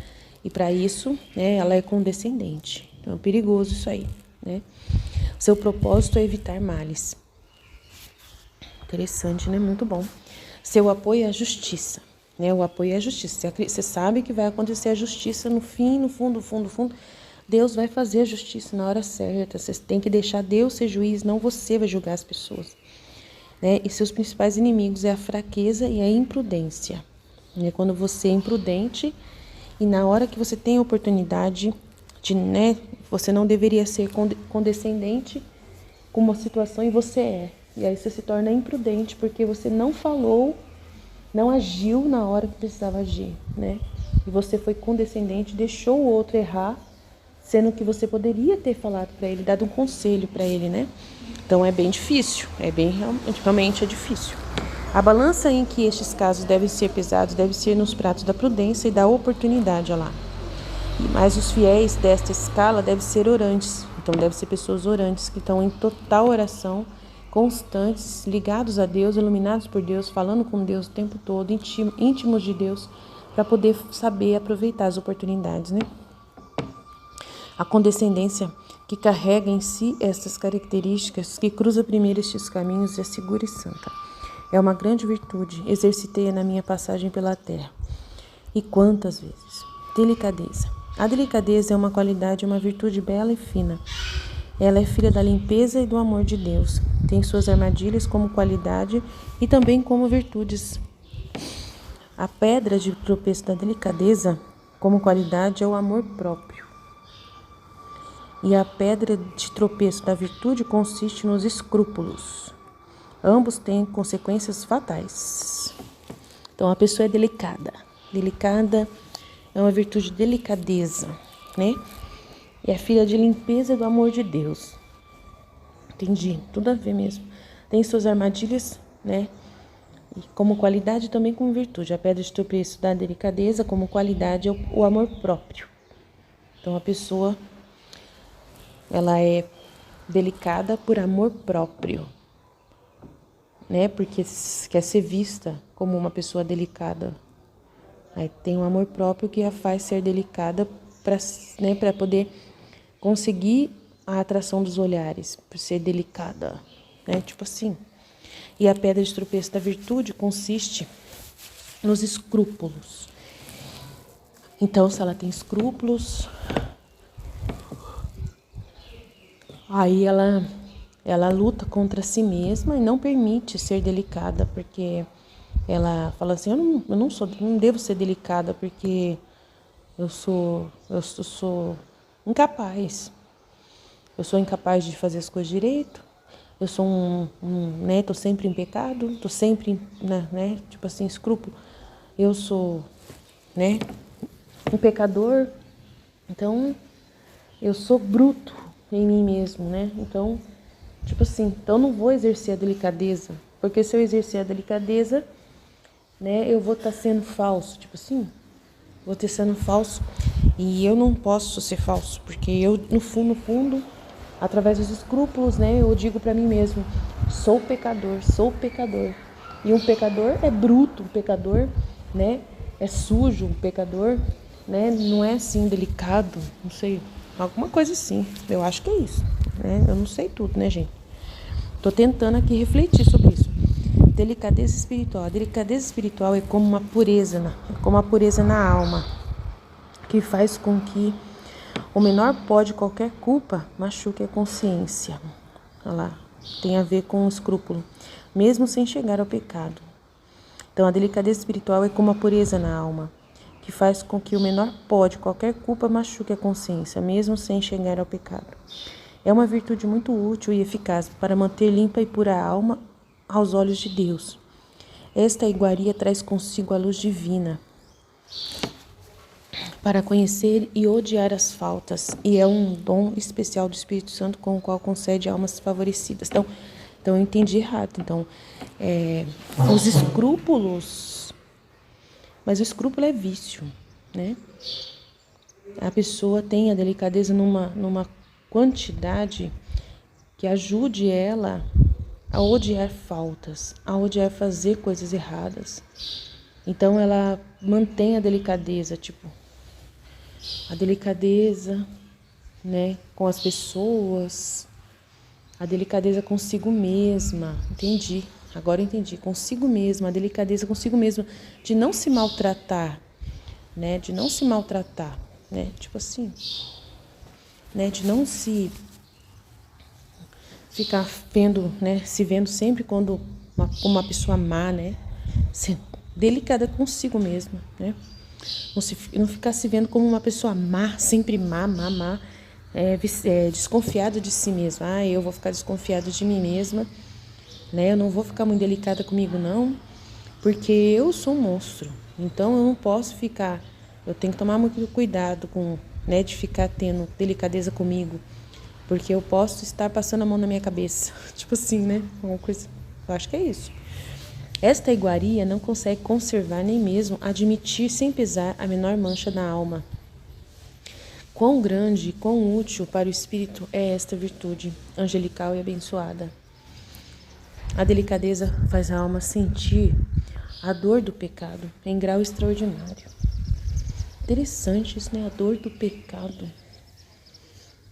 e para isso, né, ela é condescendente. Então é perigoso isso aí, né? Seu propósito é evitar males. Interessante, né? Muito bom. Seu apoio é a justiça, né? O apoio é a justiça. Você sabe que vai acontecer a justiça no fim, no fundo. Deus vai fazer a justiça na hora certa. Você tem que deixar Deus ser juiz, não você vai julgar as pessoas, né? E seus principais inimigos é a fraqueza e a imprudência. Né? Quando você é imprudente e na hora que você tem a oportunidade de, né? Você não deveria ser condescendente com uma situação e você é. E aí você se torna imprudente porque você não falou, não agiu na hora que precisava agir, né? E você foi condescendente, deixou o outro errar, sendo que você poderia ter falado para ele, dado um conselho para ele, né? Então é bem difícil, realmente é difícil. A balança em que estes casos devem ser pesados deve ser nos pratos da prudência e da oportunidade, Mas os fiéis desta escala devem ser orantes, então devem ser pessoas orantes que estão em total oração, constantes, ligados a Deus, iluminados por Deus, falando com Deus o tempo todo, íntimos de Deus, para poder saber aproveitar as oportunidades, né? A condescendência que carrega em si estas características, que cruza primeiro estes caminhos, é segura e santa. É uma grande virtude, exercitei-a na minha passagem pela terra. E quantas vezes? Delicadeza. A delicadeza é uma qualidade, uma virtude bela e fina. Ela é filha da limpeza e do amor de Deus. Tem suas armadilhas como qualidade e também como virtudes. A pedra de tropeço da delicadeza, como qualidade, é o amor próprio. E a pedra de tropeço da virtude consiste nos escrúpulos. Ambos têm consequências fatais. Então, a pessoa é delicada. Delicada é uma virtude de delicadeza, né? E é filha de limpeza e do amor de Deus. Entendi, tudo a ver mesmo. Tem suas armadilhas, né? E como qualidade também como virtude. A pedra de tropeço da delicadeza, como qualidade, é o amor próprio. Então, a pessoa, ela é delicada por amor próprio, né? Porque quer ser vista como uma pessoa delicada. Aí tem um amor próprio que a faz ser delicada para, né, para poder conseguir a atração dos olhares, por ser delicada, né? Tipo assim. E a pedra de tropeço da virtude consiste nos escrúpulos. Então, se ela tem escrúpulos, aí ela luta contra si mesma e não permite ser delicada, porque ela fala assim, eu não devo ser delicada porque eu sou incapaz. Eu sou incapaz de fazer as coisas direito. Eu sou né, tô sempre em pecado, tô sempre, né, tipo assim, escrúpulo. Eu sou, né, um pecador. Então, eu sou bruto em mim mesmo, né? Então, tipo assim, então eu não vou exercer a delicadeza, porque se eu exercer a delicadeza, né, eu vou estar sendo falso, tipo assim, vou estar sendo falso, e eu não posso ser falso, porque eu, no fundo, através dos escrúpulos, né, eu digo pra mim mesmo, sou pecador, e um pecador é bruto, um pecador, né, é sujo, um pecador, né, não é assim delicado, não sei, alguma coisa assim, eu acho que é isso, né, eu não sei tudo, né, gente. Tô tentando aqui refletir sobre isso. Delicadeza espiritual. A delicadeza espiritual é como uma pureza, como a pureza na alma, que faz com que o menor pó de qualquer culpa machuque a consciência. Olha lá, tem a ver com o escrúpulo, mesmo sem chegar ao pecado. Então, a delicadeza espiritual é como a pureza na alma, que faz com que o menor pó de qualquer culpa machuque a consciência, mesmo sem chegar ao pecado. É uma virtude muito útil e eficaz para manter limpa e pura a alma aos olhos de Deus. Esta iguaria traz consigo a luz divina para conhecer e odiar as faltas, e é um dom especial do Espírito Santo com o qual concede almas favorecidas. Então eu entendi errado. Então, os escrúpulos, mas o escrúpulo é vício, né? A pessoa tem a delicadeza numa quantidade que ajude ela a odiar faltas, a odiar fazer coisas erradas. Então ela mantém a delicadeza, tipo, a delicadeza, né, com as pessoas, a delicadeza consigo mesma, entendi, agora entendi, consigo mesma, a delicadeza consigo mesma, de não se maltratar, né, de não se maltratar, né, tipo assim, né, de não se ficar vendo, né, se vendo sempre como uma pessoa má, né, ser delicada consigo mesma, né, não ficar se vendo como uma pessoa má, sempre má, desconfiada de si mesma. Eu vou ficar desconfiada de mim mesma, né, eu não vou ficar muito delicada comigo não, porque eu sou um monstro, então eu não posso ficar, eu tenho que tomar muito cuidado com, né, de ficar tendo delicadeza comigo, porque eu posso estar passando a mão na minha cabeça. Tipo assim, né? Uma coisa. Eu acho que é isso. Esta iguaria não consegue conservar nem mesmo admitir sem pesar a menor mancha na alma. Quão grande e quão útil para o espírito é esta virtude angelical e abençoada. A delicadeza faz a alma sentir a dor do pecado em grau extraordinário. Interessante isso, né? A dor do pecado.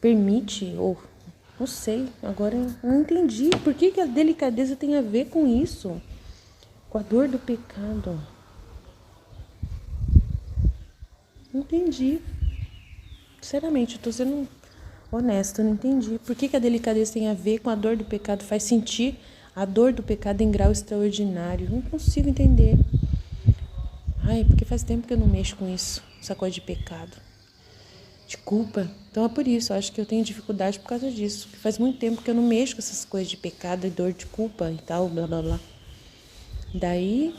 Permite, ou não sei, agora eu não entendi. Por que a delicadeza tem a ver com isso? Com a dor do pecado. Não entendi. Sinceramente, eu tô sendo honesta, eu não entendi. Por que a delicadeza tem a ver com a dor do pecado? Faz sentir a dor do pecado em grau extraordinário. Não consigo entender. Porque faz tempo que eu não mexo com isso, essa coisa de pecado, de culpa. Então é por isso, eu acho que eu tenho dificuldade por causa disso. Faz muito tempo que eu não mexo com essas coisas de pecado e dor de culpa e tal, blá blá blá. Daí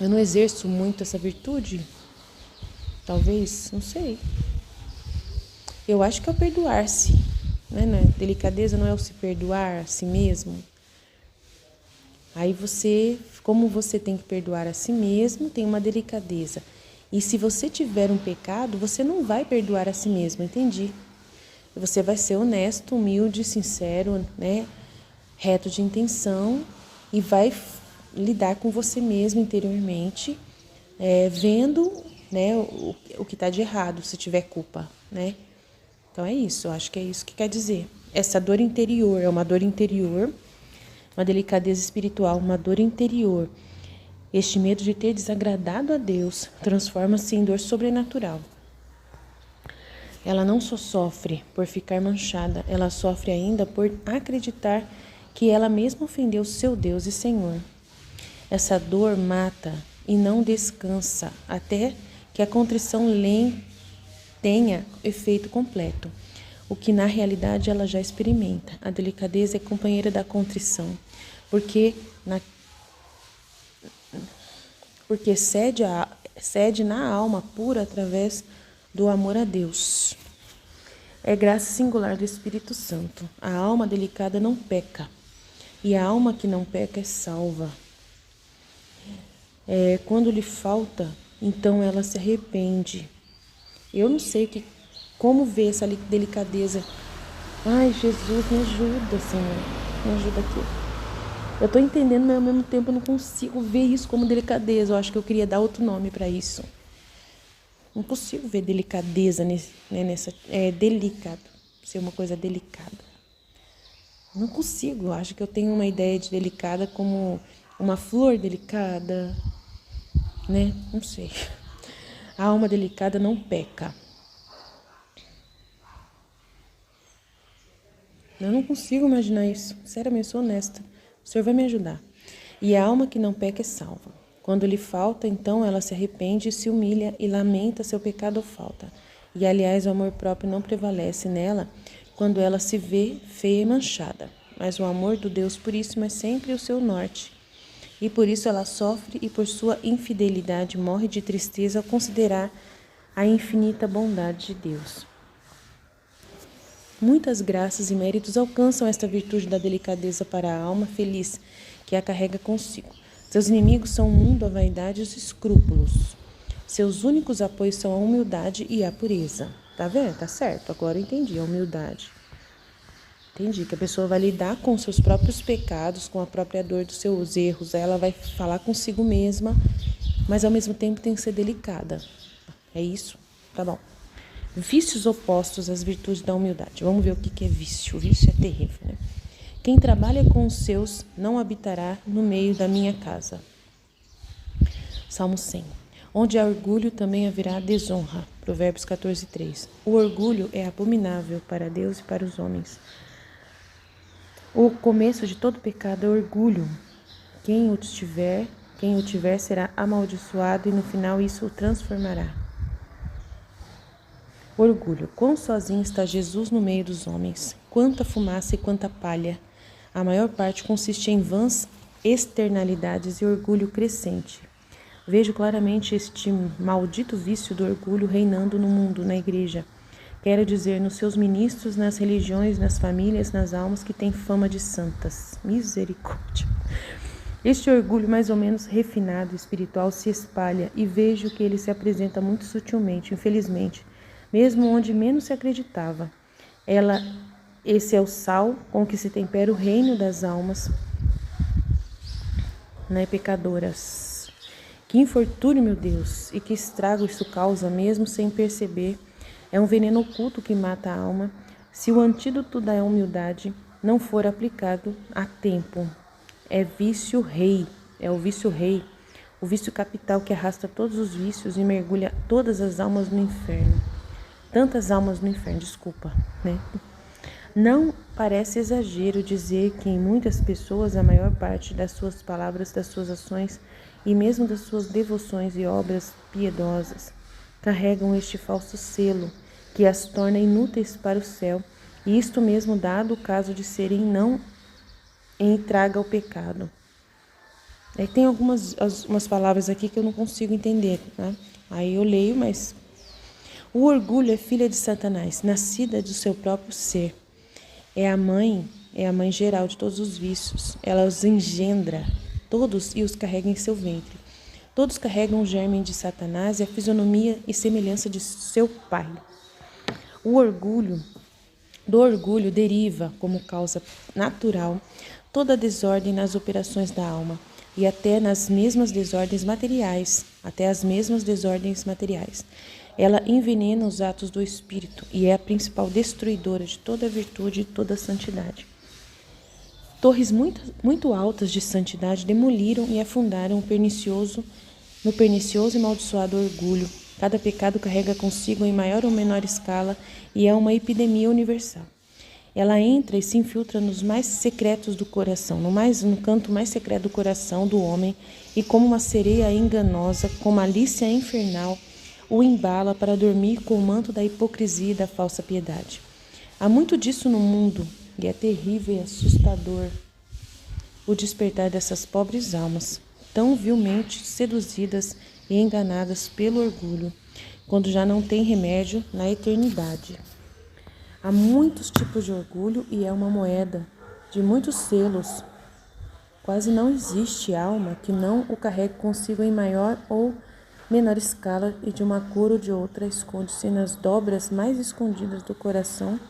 eu não exerço muito essa virtude. Talvez, não sei. Eu acho que é o perdoar-se, né? Delicadeza não é o se perdoar a si mesmo. Aí você, como você tem que perdoar a si mesmo, tem uma delicadeza. E se você tiver um pecado, você não vai perdoar a si mesmo, entendi? Você vai ser honesto, humilde, sincero, né? Reto de intenção e vai lidar com você mesmo interiormente, vendo, né, o que está de errado, se tiver culpa, né? Então é isso, eu acho que é isso que quer dizer. Essa dor interior é uma dor interior, uma delicadeza espiritual, uma dor interior. Este medo de ter desagradado a Deus transforma-se em dor sobrenatural. Ela não só sofre por ficar manchada, ela sofre ainda por acreditar que ela mesma ofendeu seu Deus e Senhor. Essa dor mata e não descansa até que a contrição tenha efeito completo, o que na realidade ela já experimenta. A delicadeza é companheira da contrição, porque cede na alma pura através do amor a Deus. É graça singular do Espírito Santo. A alma delicada não peca, e a alma que não peca é salva. Quando lhe falta, então ela se arrepende. Eu não sei como ver essa delicadeza. Ai, Jesus, me ajuda, Senhor. Me ajuda aqui. Eu tô entendendo, mas ao mesmo tempo eu não consigo ver isso como delicadeza. Eu acho que eu queria dar outro nome para isso. Não consigo ver delicadeza delicado. Ser uma coisa delicada. Não consigo. Eu acho que eu tenho uma ideia de delicada como uma flor delicada, né? Não sei. A alma delicada não peca. Eu não consigo imaginar isso. Sinceramente, eu sou honesta. O Senhor vai me ajudar. E a alma que não peca é salva. Quando lhe falta, então ela se arrepende, se humilha e lamenta seu pecado ou falta. E, aliás, o amor próprio não prevalece nela quando ela se vê feia e manchada. Mas o amor do Deus Puríssimo é sempre o seu norte. E por isso ela sofre e por sua infidelidade morre de tristeza ao considerar a infinita bondade de Deus. Muitas graças e méritos alcançam esta virtude da delicadeza para a alma feliz que a carrega consigo. Seus inimigos são o mundo, a vaidade e os escrúpulos. Seus únicos apoios são a humildade e a pureza. Tá vendo? Tá certo. Agora eu entendi a humildade. Entendi que a pessoa vai lidar com seus próprios pecados, com a própria dor dos seus erros. Aí ela vai falar consigo mesma, mas ao mesmo tempo tem que ser delicada. É isso? Tá bom. Vícios opostos às virtudes da humildade. Vamos ver o que é vício. O vício é terrível, né? Quem trabalha com os seus não habitará no meio da minha casa. Salmo 100. Onde há orgulho, também haverá desonra. Provérbios 14:3. O orgulho é abominável para Deus e para os homens. O começo de todo pecado é orgulho. Quem o tiver será amaldiçoado e no final isso o transformará. Orgulho. Quão sozinho está Jesus no meio dos homens. Quanta fumaça e quanta palha. A maior parte consiste em vãs externalidades e orgulho crescente. Vejo claramente este maldito vício do orgulho reinando no mundo, na igreja. Quero dizer, nos seus ministros, nas religiões, nas famílias, nas almas que têm fama de santas. Misericórdia. Este orgulho mais ou menos refinado e espiritual se espalha e vejo que ele se apresenta muito sutilmente, infelizmente, mesmo onde menos se acreditava. Esse é o sal com que se tempera o reino das almas, né, pecadoras. Que infortúnio, meu Deus, e que estrago isso causa, mesmo sem perceber. É um veneno oculto que mata a alma, se o antídoto da humildade não for aplicado a tempo. É o vício rei, o vício capital que arrasta todos os vícios e mergulha todas as almas no inferno. Tantas almas no inferno, né? Não parece exagero dizer que em muitas pessoas a maior parte das suas palavras, das suas ações e mesmo das suas devoções e obras piedosas carregam este falso selo que as torna inúteis para o céu, e isto mesmo dado o caso de serem não entraga o pecado. Tem umas palavras aqui que eu não consigo entender, né? Aí eu leio, mas... O orgulho é filha de Satanás, nascida do seu próprio ser. É a mãe geral de todos os vícios. Ela os engendra, todos, e os carrega em seu ventre. Todos carregam o germe de Satanás e a fisionomia e semelhança de seu pai. Do orgulho deriva, como causa natural, toda a desordem nas operações da alma, e até as mesmas desordens materiais. Ela envenena os atos do espírito e é a principal destruidora de toda virtude e toda santidade. Torres muito altas de santidade demoliram e afundaram no pernicioso e amaldiçoado orgulho. Cada pecado carrega consigo em maior ou menor escala e é uma epidemia universal. Ela entra e se infiltra nos mais secretos do coração, no canto mais secreto do coração do homem, e como uma sereia enganosa, com malícia infernal, o embala para dormir com o manto da hipocrisia e da falsa piedade. Há muito disso no mundo, e é terrível e assustador o despertar dessas pobres almas, tão vilmente seduzidas e enganadas pelo orgulho, quando já não tem remédio na eternidade. Há muitos tipos de orgulho e é uma moeda de muitos selos. Quase não existe alma que não o carregue consigo em maior ou menor escala, e de uma cor ou de outra esconde-se nas dobras mais escondidas do coração,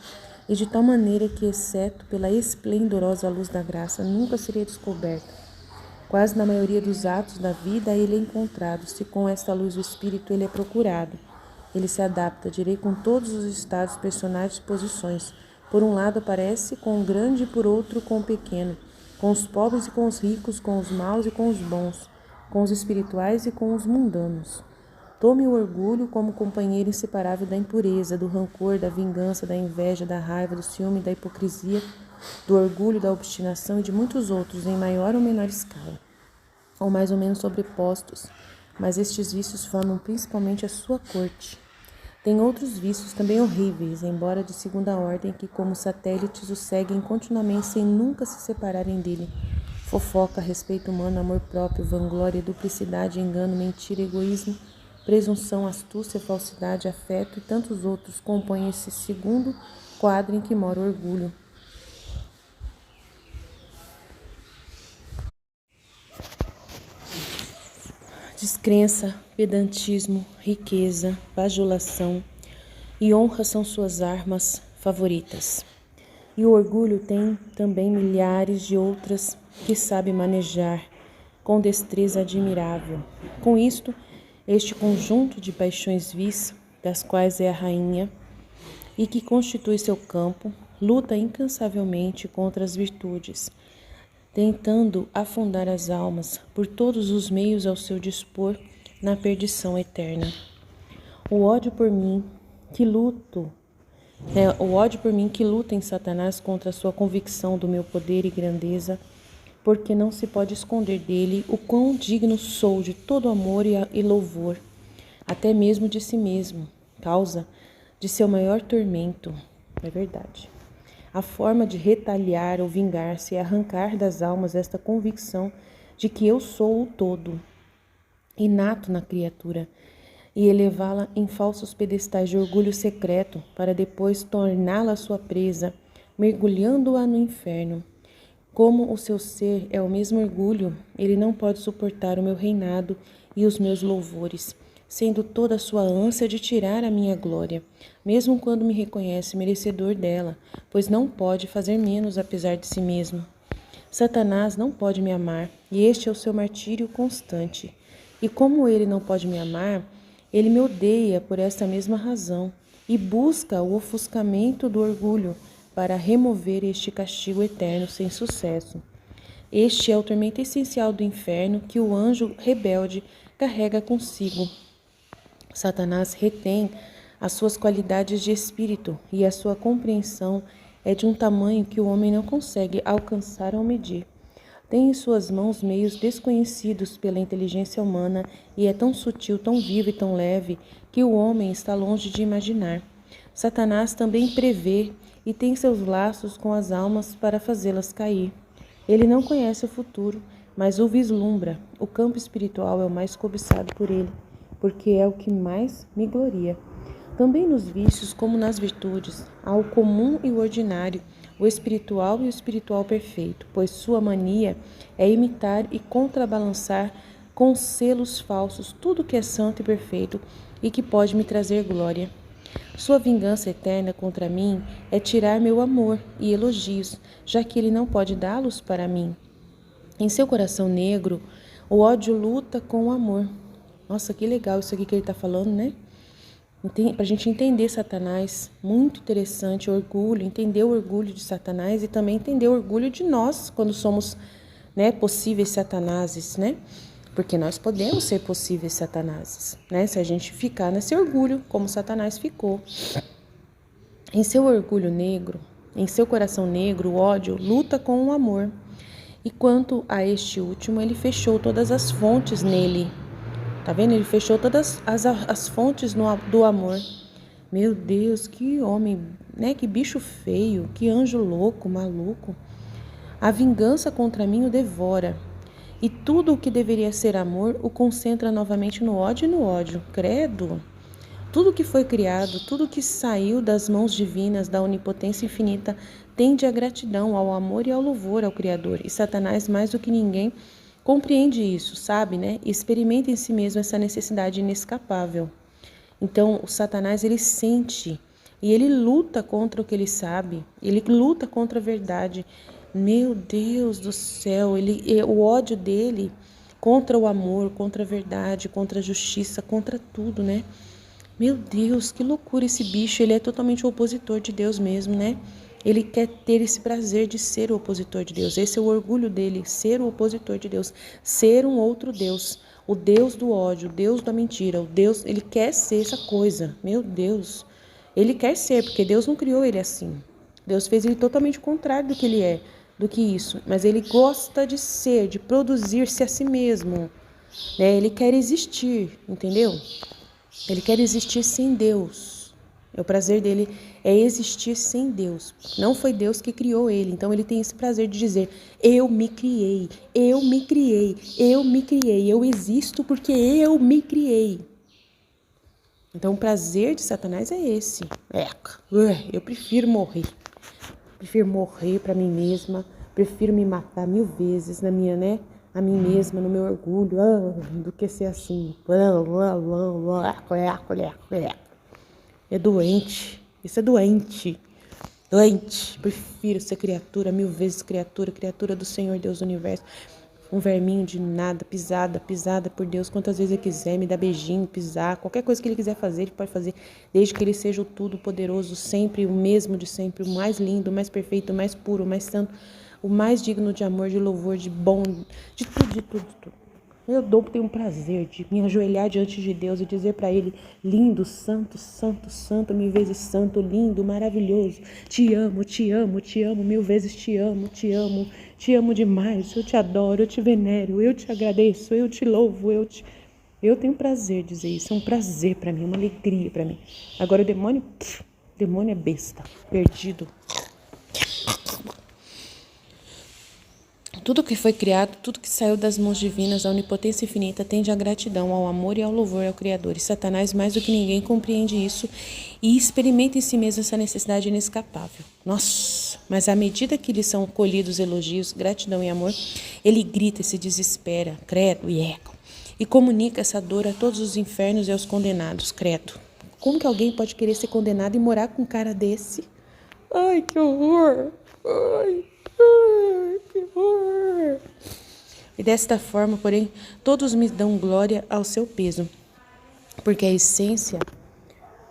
e de tal maneira que, exceto pela esplendorosa luz da graça, nunca seria descoberta. Quase na maioria dos atos da vida ele é encontrado, se com esta luz o espírito ele é procurado. Ele se adapta, direi, com todos os estados, personagens e posições. Por um lado aparece com o grande e por outro com o pequeno, com os pobres e com os ricos, com os maus e com os bons, com os espirituais e com os mundanos. Tome o orgulho como companheiro inseparável da impureza, do rancor, da vingança, da inveja, da raiva, do ciúme, da hipocrisia, do orgulho, da obstinação e de muitos outros, em maior ou menor escala, ou mais ou menos sobrepostos, mas estes vícios formam principalmente a sua corte. Tem outros vícios também horríveis, embora de segunda ordem, que como satélites o seguem continuamente sem nunca se separarem dele. Fofoca, respeito humano, amor próprio, vanglória, duplicidade, engano, mentira, egoísmo, presunção, astúcia, falsidade, afeto e tantos outros compõem esse segundo quadro em que mora o orgulho. Descrença, pedantismo, riqueza, bajulação e honra são suas armas favoritas. E o orgulho tem também milhares de outras que sabe manejar com destreza admirável. Com isto, este conjunto de paixões vis, das quais é a rainha, e que constitui seu campo, luta incansavelmente contra as virtudes, tentando afundar as almas por todos os meios ao seu dispor na perdição eterna. O ódio por mim que luta em Satanás contra a sua convicção do meu poder e grandeza, porque não se pode esconder dele o quão digno sou de todo amor e louvor, até mesmo de si mesmo, causa de seu maior tormento. É verdade. A forma de retaliar ou vingar-se é arrancar das almas esta convicção de que eu sou o todo, inato na criatura, e elevá-la em falsos pedestais de orgulho secreto, para depois torná-la sua presa, mergulhando-a no inferno. Como o seu ser é o mesmo orgulho, ele não pode suportar o meu reinado e os meus louvores, sendo toda a sua ânsia de tirar a minha glória, mesmo quando me reconhece merecedor dela, pois não pode fazer menos apesar de si mesmo. Satanás não pode me amar, e este é o seu martírio constante. E como ele não pode me amar, ele me odeia por esta mesma razão, e busca o ofuscamento do orgulho para remover este castigo eterno sem sucesso. Este é o tormento essencial do inferno que o anjo rebelde carrega consigo. Satanás retém as suas qualidades de espírito e a sua compreensão é de um tamanho que o homem não consegue alcançar ou medir. Tem em suas mãos meios desconhecidos pela inteligência humana e é tão sutil, tão vivo e tão leve que o homem está longe de imaginar. Satanás também prevê e tem seus laços com as almas para fazê-las cair. Ele não conhece o futuro, mas o vislumbra. O campo espiritual é o mais cobiçado por ele, porque é o que mais me gloria. Também nos vícios, como nas virtudes, há o comum e o ordinário, o espiritual e o espiritual perfeito, pois sua mania é imitar e contrabalançar com selos falsos tudo que é santo e perfeito e que pode me trazer glória. Sua vingança eterna contra mim é tirar meu amor e elogios, já que ele não pode dá-los para mim. Em seu coração negro, o ódio luta com o amor. Nossa, que legal isso aqui que ele está falando, né? Para a gente entender Satanás, muito interessante, orgulho, entender o orgulho de Satanás e também entender o orgulho de nós quando somos, possíveis Satanáses, Porque nós podemos ser possíveis Satanáses, se a gente ficar nesse orgulho, como Satanás ficou. Em seu orgulho negro, em seu coração negro, o ódio luta com o amor. E quanto a este último, ele fechou todas as fontes nele. Tá vendo? Ele fechou todas as fontes do amor. Meu Deus, que homem, Que bicho feio, que anjo louco, maluco. A vingança contra mim o devora. E tudo o que deveria ser amor o concentra novamente no ódio e no ódio. Credo. Tudo que foi criado, tudo que saiu das mãos divinas, da onipotência infinita, tende à gratidão, ao amor e ao louvor ao Criador. E Satanás, mais do que ninguém, compreende isso, sabe, né? E experimenta em si mesmo essa necessidade inescapável. Então, o Satanás, ele sente e ele luta contra o que ele sabe, ele luta contra a verdade. Meu Deus do céu, o ódio dele contra o amor, contra a verdade, contra a justiça, contra tudo, né? Meu Deus, que loucura esse bicho, ele é totalmente o opositor de Deus mesmo, né? Ele quer ter esse prazer de ser o opositor de Deus. Esse é o orgulho dele, ser o opositor de Deus, ser um outro Deus, o Deus do ódio, o Deus da mentira, o Deus, ele quer ser essa coisa. Meu Deus. Ele quer ser, porque Deus não criou ele assim. Deus fez ele totalmente contrário do que ele é, do que isso, mas ele gosta de ser, de produzir-se a si mesmo, né? Ele quer existir, entendeu? Ele quer existir sem Deus. O prazer dele é existir sem Deus. Não foi Deus que criou ele. Então ele tem esse prazer de dizer: eu me criei, eu me criei, eu me criei, eu existo porque eu me criei. Então o prazer de Satanás é esse. Eu prefiro morrer. Prefiro morrer para mim mesma. Prefiro me matar 1000 vezes na minha, né? A mim mesma, no meu orgulho, do que ser assim. É doente. Isso é doente. Doente. Prefiro ser criatura, 1000 vezes criatura do Senhor Deus do Universo. Um verminho de nada, pisada por Deus, quantas vezes ele quiser, me dar beijinho, pisar, qualquer coisa que ele quiser fazer, ele pode fazer, desde que ele seja o tudo poderoso, sempre o mesmo de sempre, o mais lindo, o mais perfeito, o mais puro, o mais santo, o mais digno de amor, de louvor, de bom, de tudo. Eu tenho um prazer de me ajoelhar diante de Deus e dizer para ele: lindo, santo, 1000 vezes santo, lindo, maravilhoso, te amo, 1000 vezes te amo demais, eu te adoro, eu te venero, eu te agradeço, eu te louvo, eu tenho prazer de dizer isso, é um prazer para mim, uma alegria para mim. Agora o demônio é besta, perdido. Tudo que foi criado, tudo que saiu das mãos divinas, da onipotência infinita, tende à gratidão, ao amor e ao louvor ao Criador. E Satanás, mais do que ninguém, compreende isso e experimenta em si mesmo essa necessidade inescapável. Nossa! Mas à medida que lhe são colhidos elogios, gratidão e amor, ele grita e se desespera, credo e eco, e comunica essa dor a todos os infernos e aos condenados, credo. Como que alguém pode querer ser condenado e morar com um cara desse? Ai, que horror! Ai, que horror! E desta forma, porém, todos me dão glória ao seu peso, porque a essência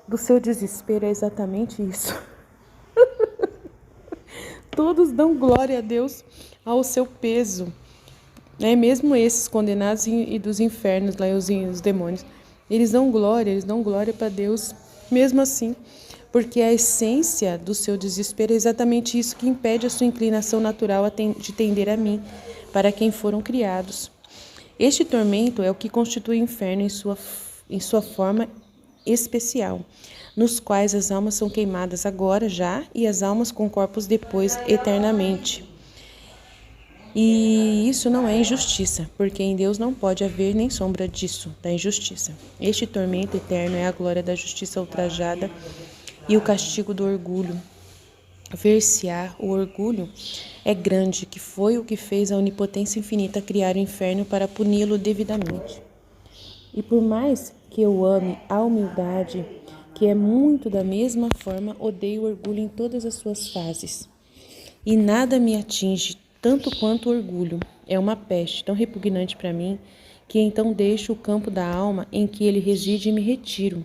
do seu desespero é exatamente isso. Todos dão glória a Deus ao seu peso, né? Mesmo esses condenados e dos infernos, lá os demônios, eles dão glória para Deus, mesmo assim, porque a essência do seu desespero é exatamente isso que impede a sua inclinação natural de tender a mim, para quem foram criados. Este tormento é o que constitui o inferno em sua forma especial, nos quais as almas são queimadas agora já e as almas com corpos depois eternamente. E isso não é injustiça, porque em Deus não pode haver nem sombra disso, da injustiça. Este tormento eterno é a glória da justiça ultrajada e o castigo do orgulho. Ver-se-á o orgulho é grande, que foi o que fez a onipotência infinita criar o inferno para puni-lo devidamente. E por mais que eu ame a humildade, que é muito da mesma forma, odeio o orgulho em todas as suas fases. E nada me atinge tanto quanto o orgulho. É uma peste tão repugnante para mim, que então deixo o campo da alma em que ele reside e me retiro.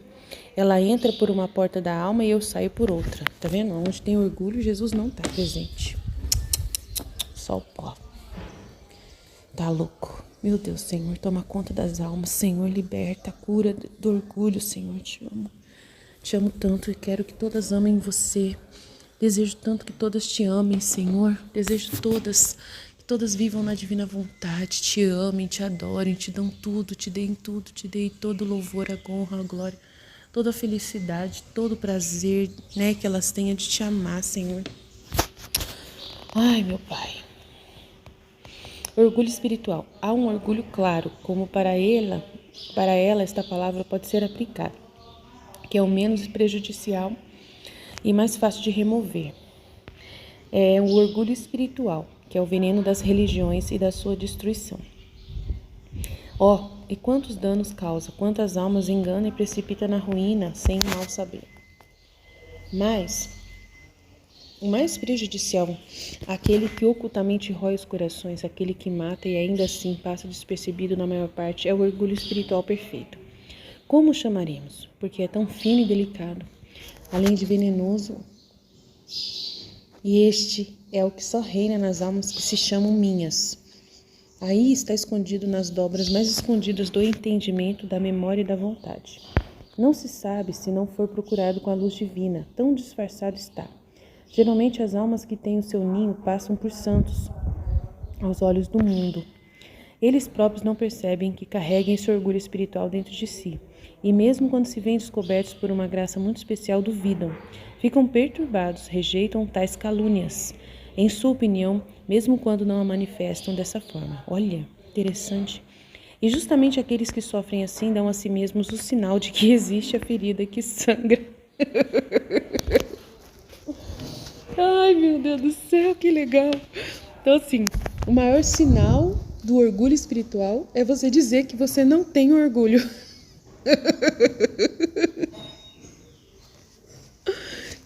Ela entra por uma porta da alma e eu saio por outra. Tá vendo? Onde tem orgulho, Jesus não está presente. Só o pó. Tá louco. Meu Deus, Senhor, toma conta das almas. Senhor, liberta, cura do orgulho. Senhor, te amo. Te amo tanto e quero que todas amem você. Desejo tanto que todas te amem, Senhor. Desejo que todas vivam na divina vontade. Te amem, te adorem, te dão tudo, te deem tudo. Te dei todo o louvor, a honra, a glória, toda a felicidade, todo o prazer, né, que elas tenham de te amar, Senhor. Ai, meu Pai. Orgulho espiritual. Há um orgulho claro, como para ela esta palavra pode ser aplicada. que é o menos prejudicial e mais fácil de remover. É o orgulho espiritual, que é o veneno das religiões e da sua destruição. E quantos danos causa, quantas almas engana e precipita na ruína sem mal saber. Mas o mais prejudicial, aquele que ocultamente rói os corações, aquele que mata e ainda assim passa despercebido na maior parte, é o orgulho espiritual perfeito. Como o chamaremos? Porque é tão fino e delicado, além de venenoso. E este é o que só reina nas almas que se chamam minhas. Aí está escondido nas dobras mais escondidas do entendimento, da memória e da vontade. Não se sabe se não for procurado com a luz divina, tão disfarçado está. Geralmente as almas que têm o seu ninho passam por santos aos olhos do mundo. Eles próprios não percebem que carreguem esse orgulho espiritual dentro de si. E mesmo quando se veem descobertos por uma graça muito especial, duvidam. Ficam perturbados, rejeitam tais calúnias. Em sua opinião, mesmo quando não a manifestam dessa forma. Olha, interessante. E justamente aqueles que sofrem assim dão a si mesmos o sinal de que existe a ferida que sangra. Ai, meu Deus do céu, que legal. Então, assim, o maior sinal do orgulho espiritual é você dizer que você não tem orgulho.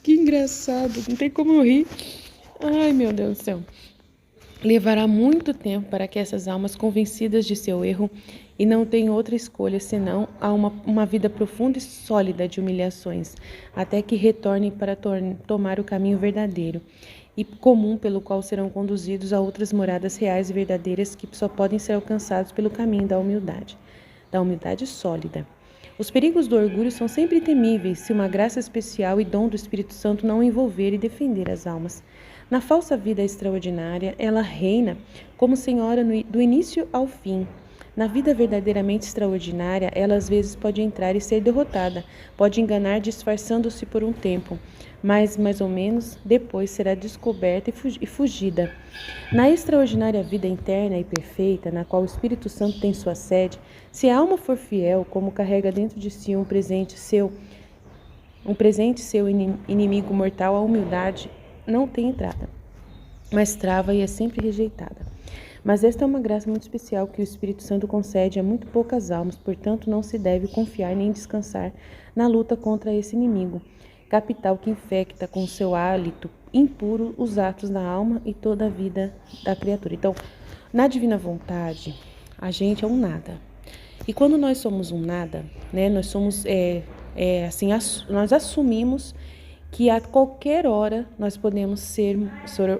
Que engraçado, não tem como eu rir. Ai, meu Deus do céu. Levará muito tempo para que essas almas convencidas de seu erro e não tenham outra escolha senão a uma vida profunda e sólida de humilhações, até que retornem para tomar o caminho verdadeiro e comum pelo qual serão conduzidos a outras moradas reais e verdadeiras que só podem ser alcançados pelo caminho da humildade sólida. Os perigos do orgulho são sempre temíveis se uma graça especial e dom do Espírito Santo não envolver e defender as almas. Na falsa vida extraordinária, ela reina como senhora do início ao fim. Na vida verdadeiramente extraordinária, ela às vezes pode entrar e ser derrotada, pode enganar disfarçando-se por um tempo, mas mais ou menos depois será descoberta e fugida. Na extraordinária vida interna e perfeita, na qual o Espírito Santo tem sua sede, se a alma for fiel, como carrega dentro de si um presente seu inimigo mortal, a humildade não tem entrada, mas trava e é sempre rejeitada. Mas esta é uma graça muito especial que o Espírito Santo concede a muito poucas almas, portanto não se deve confiar nem descansar na luta contra esse inimigo capital que infecta com seu hálito impuro os atos da alma e toda a vida da criatura. Então, na divina vontade, a gente é um nada. E quando nós somos um nada, né, nós somos nós assumimos que a qualquer hora nós podemos ser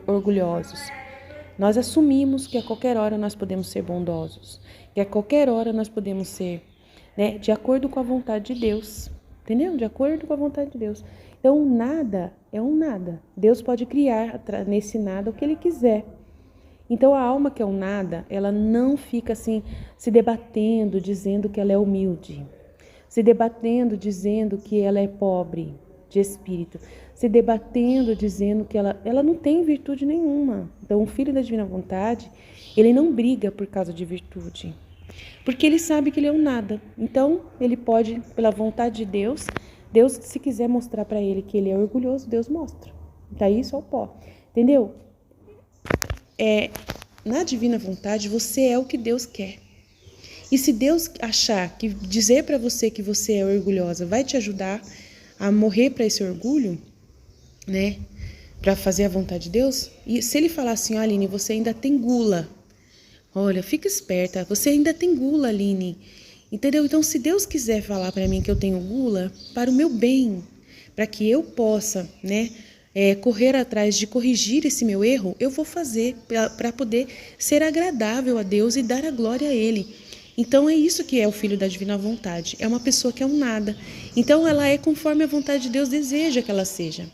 orgulhosos. Nós assumimos que a qualquer hora nós podemos ser bondosos, que a qualquer hora nós podemos ser, né, de acordo com a vontade de Deus, entendeu? De acordo com a vontade de Deus. Então, o nada é um nada. Deus pode criar nesse nada o que Ele quiser. Então, a alma que é um nada, ela não fica assim se debatendo, dizendo que ela é humilde, se debatendo, dizendo que ela é pobre de espírito, se debatendo, dizendo que ela não tem virtude nenhuma. Então, o filho da divina vontade, ele não briga por causa de virtude, porque ele sabe que ele é um nada. Então, ele pode, pela vontade de Deus, se quiser mostrar para ele que ele é orgulhoso, Deus mostra. Daí só o pó, entendeu? Na divina vontade, você é o que Deus quer. E se Deus achar que dizer para você que você é orgulhosa vai te ajudar a morrer para esse orgulho, né? Para fazer a vontade de Deus. E se ele falar assim, Aline, você ainda tem gula. Olha, fica esperta, você ainda tem gula, Aline. Entendeu? Então, se Deus quiser falar para mim que eu tenho gula, para o meu bem, para que eu possa, né, correr atrás de corrigir esse meu erro, eu vou fazer para poder ser agradável a Deus e dar a glória a Ele. Então, é isso que é o filho da divina vontade. É uma pessoa que é um nada. Então, ela é conforme a vontade de Deus deseja que ela seja.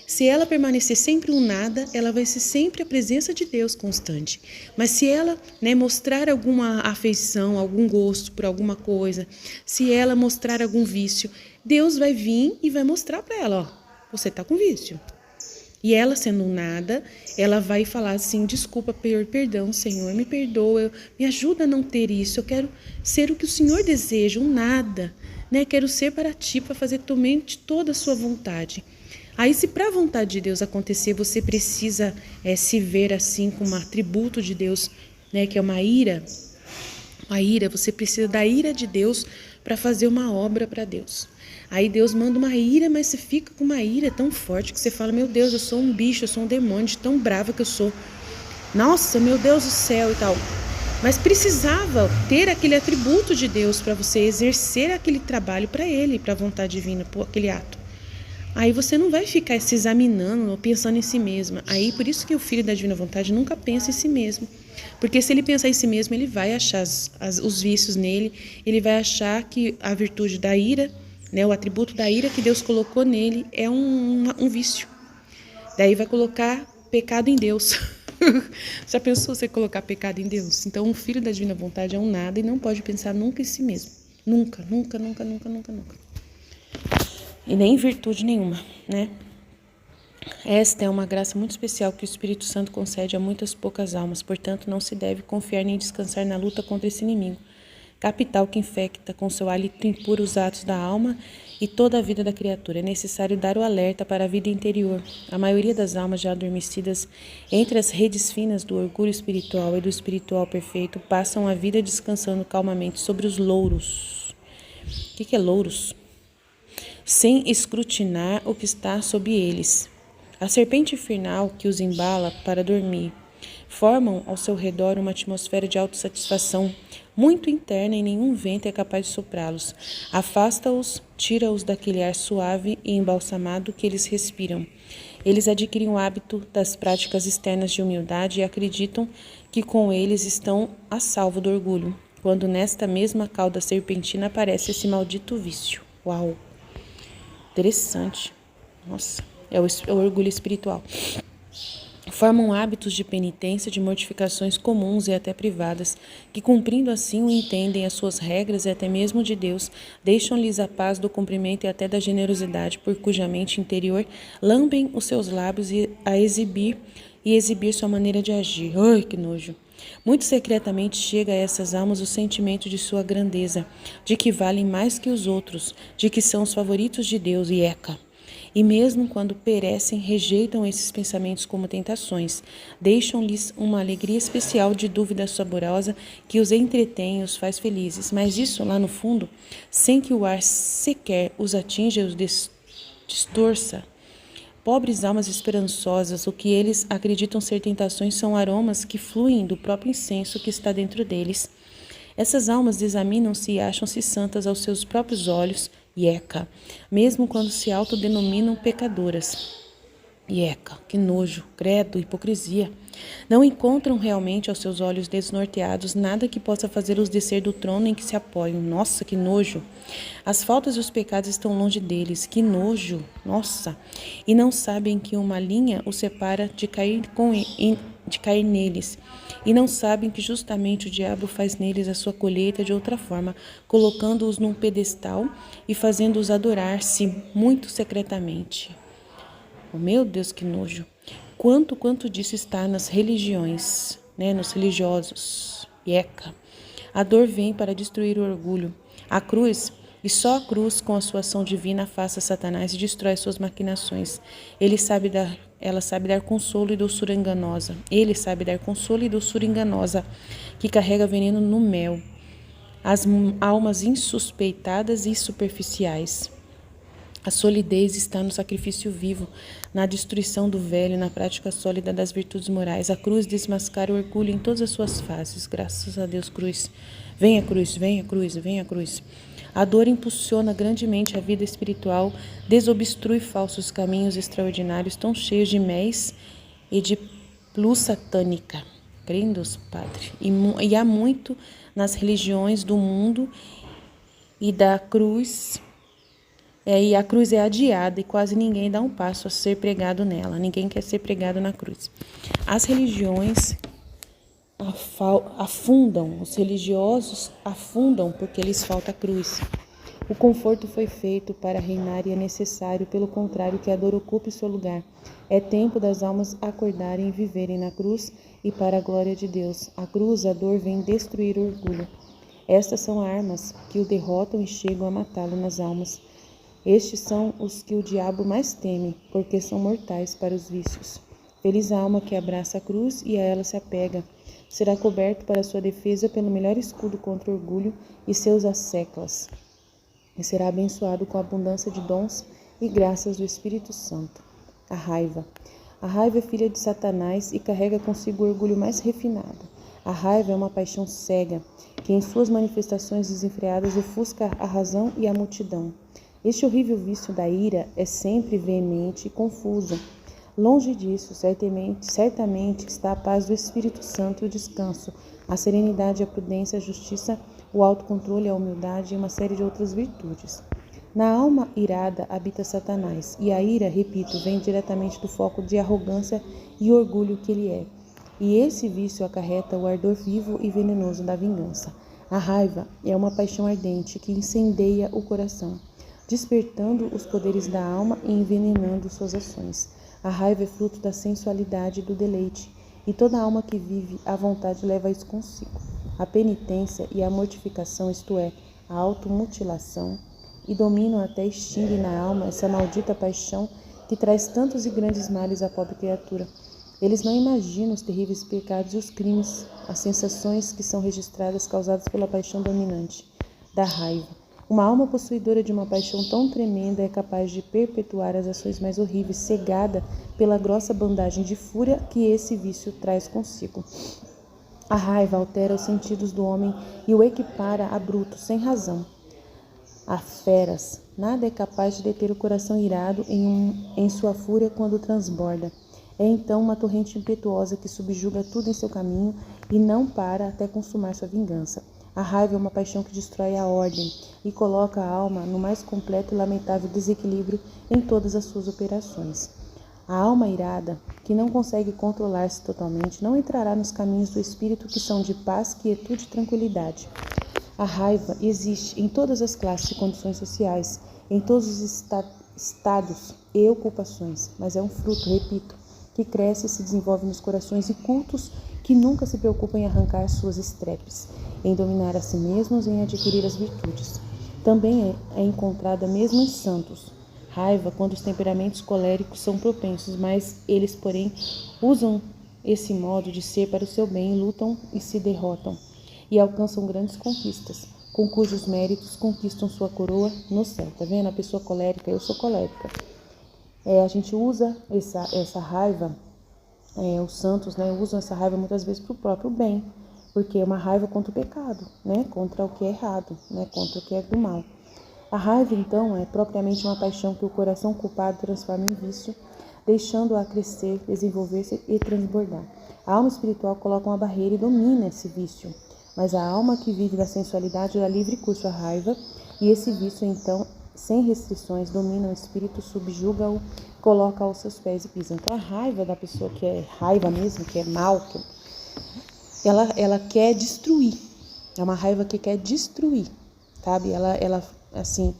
Se ela permanecer sempre um nada, ela vai ser sempre a presença de Deus constante. Mas se ela, né, mostrar alguma afeição, algum gosto por alguma coisa, se ela mostrar algum vício, Deus vai vir e vai mostrar para ela, ó, você está com vício. E ela, sendo um nada, ela vai falar assim, desculpa, perdão, Senhor, me perdoa, me ajuda a não ter isso, eu quero ser o que o Senhor deseja, um nada, né? Quero ser para ti, para fazer toda a sua vontade. Aí, se para a vontade de Deus acontecer, você precisa se ver assim como um atributo de Deus, né? Que é uma ira, você precisa da ira de Deus para fazer uma obra para Deus. Aí Deus manda uma ira, mas você fica com uma ira tão forte que você fala, meu Deus, eu sou um bicho, eu sou um demônio, de tão brava que eu sou. Nossa, meu Deus do céu e tal. Mas precisava ter aquele atributo de Deus para você exercer aquele trabalho para Ele, para a vontade divina, por aquele ato. Aí você não vai ficar se examinando ou pensando em si mesma. Aí por isso que o filho da divina vontade nunca pensa em si mesmo. Porque se ele pensar em si mesmo, ele vai achar os vícios nele, ele vai achar que a virtude da ira, né, o atributo da ira que Deus colocou nele é um vício. Daí vai colocar pecado em Deus. Já pensou você colocar pecado em Deus? Então o filho da divina vontade é um nada e não pode pensar nunca em si mesmo. Nunca, nunca, nunca, nunca, nunca, nunca. E nem virtude nenhuma, né? Esta é uma graça muito especial que o Espírito Santo concede a muitas poucas almas, portanto não se deve confiar nem descansar na luta contra esse inimigo capital que infecta com seu hálito impuro os atos da alma e toda a vida da criatura. É necessário dar o alerta para a vida interior. A maioria das almas já adormecidas entre as redes finas do orgulho espiritual e do espiritual perfeito passam a vida descansando calmamente sobre os louros. O que é louros? Sem escrutinar o que está sob eles. A serpente infernal que os embala para dormir formam ao seu redor uma atmosfera de autossatisfação muito interna e nenhum vento é capaz de soprá-los. Afasta-os, tira-os daquele ar suave e embalsamado que eles respiram. Eles adquirem o hábito das práticas externas de humildade e acreditam que com eles estão a salvo do orgulho, quando nesta mesma cauda serpentina aparece esse maldito vício. Uau! Interessante. Nossa, é o orgulho espiritual. Formam hábitos de penitência, de mortificações comuns e até privadas, que cumprindo assim o entendem as suas regras e até mesmo de Deus, deixam-lhes a paz do cumprimento e até da generosidade, por cuja mente interior lambem os seus lábios a exibir sua maneira de agir. Ai, que nojo! Muito secretamente chega a essas almas o sentimento de sua grandeza, de que valem mais que os outros, de que são os favoritos de Deus e eca. E mesmo quando perecem, rejeitam esses pensamentos como tentações, deixam-lhes uma alegria especial de dúvida saborosa que os entretém e os faz felizes, mas isso lá no fundo, sem que o ar sequer os atinja e os distorça. Pobres almas esperançosas, o que eles acreditam ser tentações são aromas que fluem do próprio incenso que está dentro deles. Essas almas examinam-se e acham-se santas aos seus próprios olhos, Ieca, mesmo quando se autodenominam pecadoras. Ieca, que nojo, credo, hipocrisia. Não encontram realmente aos seus olhos desnorteados nada que possa fazê-los descer do trono em que se apoiam. Nossa, que nojo. As faltas e os pecados estão longe deles. Que nojo, nossa. E não sabem que uma linha os separa de cair neles. E não sabem que justamente o diabo faz neles a sua colheita de outra forma, colocando-os num pedestal e fazendo-os adorar-se muito secretamente. Oh, meu Deus, que nojo. Quanto disso está nas religiões, né, nos religiosos. Eca. A dor vem para destruir o orgulho. A cruz, e só a cruz com a sua ação divina afasta Satanás e destrói suas maquinações. Ela sabe dar consolo e doçura enganosa. Ele sabe dar consolo e doçura enganosa, que carrega veneno no mel. As almas insuspeitadas e superficiais. A solidez está no sacrifício vivo, na destruição do velho, na prática sólida das virtudes morais. A cruz desmascara o orgulho em todas as suas faces. Graças a Deus, cruz. Venha, cruz, venha, cruz, venha, cruz. A dor impulsiona grandemente a vida espiritual, desobstrui falsos caminhos extraordinários tão cheios de méis e de luz satânica. Crendo-os, Padre. E há muito nas religiões do mundo e da cruz. E a cruz é adiada e quase ninguém dá um passo a ser pregado nela. Ninguém quer ser pregado na cruz. As religiões afundam, os religiosos afundam porque lhes falta a cruz. O conforto foi feito para reinar e é necessário, pelo contrário, que a dor ocupe seu lugar. É tempo das almas acordarem e viverem na cruz e para a glória de Deus. A cruz, a dor, vem destruir o orgulho. Estas são armas que o derrotam e chegam a matá-lo nas almas. Estes são os que o diabo mais teme, porque são mortais para os vícios. Feliz a alma que abraça a cruz e a ela se apega. Será coberto para sua defesa pelo melhor escudo contra o orgulho e seus asseclas. E será abençoado com a abundância de dons e graças do Espírito Santo. A raiva. A raiva é filha de Satanás e carrega consigo o orgulho mais refinado. A raiva é uma paixão cega, que em suas manifestações desenfreadas ofusca a razão e a multidão. Este horrível vício da ira é sempre veemente e confuso. Longe disso, certamente está a paz do Espírito Santo e o descanso, a serenidade, a prudência, a justiça, o autocontrole, a humildade e uma série de outras virtudes. Na alma irada habita Satanás, e a ira, repito, vem diretamente do foco de arrogância e orgulho que ele é. E esse vício acarreta o ardor vivo e venenoso da vingança. A raiva é uma paixão ardente que incendeia o coração, despertando os poderes da alma e envenenando suas ações. A raiva é fruto da sensualidade e do deleite, e toda alma que vive à vontade leva isso consigo. A penitência e a mortificação, isto é, a automutilação, e dominam até extinguem na alma essa maldita paixão que traz tantos e grandes males à pobre criatura. Eles não imaginam os terríveis pecados e os crimes, as sensações que são registradas causadas pela paixão dominante, da raiva. Uma alma possuidora de uma paixão tão tremenda é capaz de perpetuar as ações mais horríveis, cegada pela grossa bandagem de fúria que esse vício traz consigo. A raiva altera os sentidos do homem e o equipara a brutos sem razão, a feras. Nada é capaz de deter o coração irado em sua fúria quando transborda. É então uma torrente impetuosa que subjuga tudo em seu caminho e não para até consumar sua vingança. A raiva é uma paixão que destrói a ordem e coloca a alma no mais completo e lamentável desequilíbrio em todas as suas operações. A alma irada, que não consegue controlar-se totalmente, não entrará nos caminhos do espírito que são de paz, quietude e tranquilidade. A raiva existe em todas as classes e condições sociais, em todos os estados e ocupações, mas é um fruto, repito, que cresce e se desenvolve nos corações incultos que nunca se preocupam em arrancar suas estrepes, em dominar a si mesmos e em adquirir as virtudes. Também é encontrada mesmo em santos. Raiva quando os temperamentos coléricos são propensos, mas eles, porém, usam esse modo de ser para o seu bem, lutam e se derrotam, e alcançam grandes conquistas, com cujos méritos conquistam sua coroa no céu. Tá vendo? A pessoa colérica, eu sou colérica. A gente usa essa raiva, os santos, usam essa raiva muitas vezes para o próprio bem, porque é uma raiva contra o pecado, contra o que é errado, contra o que é do mal. A raiva, então, é propriamente uma paixão que o coração culpado transforma em vício, deixando-a crescer, desenvolver-se e transbordar. A alma espiritual coloca uma barreira e domina esse vício, mas a alma que vive da sensualidade dá livre curso à raiva, e esse vício, então, sem restrições, domina o espírito, subjuga-o, coloca aos seus pés e pisa. Então, a raiva da pessoa que é raiva mesmo, que é mal, ela quer destruir. É uma raiva que quer destruir, sabe? Ela assim,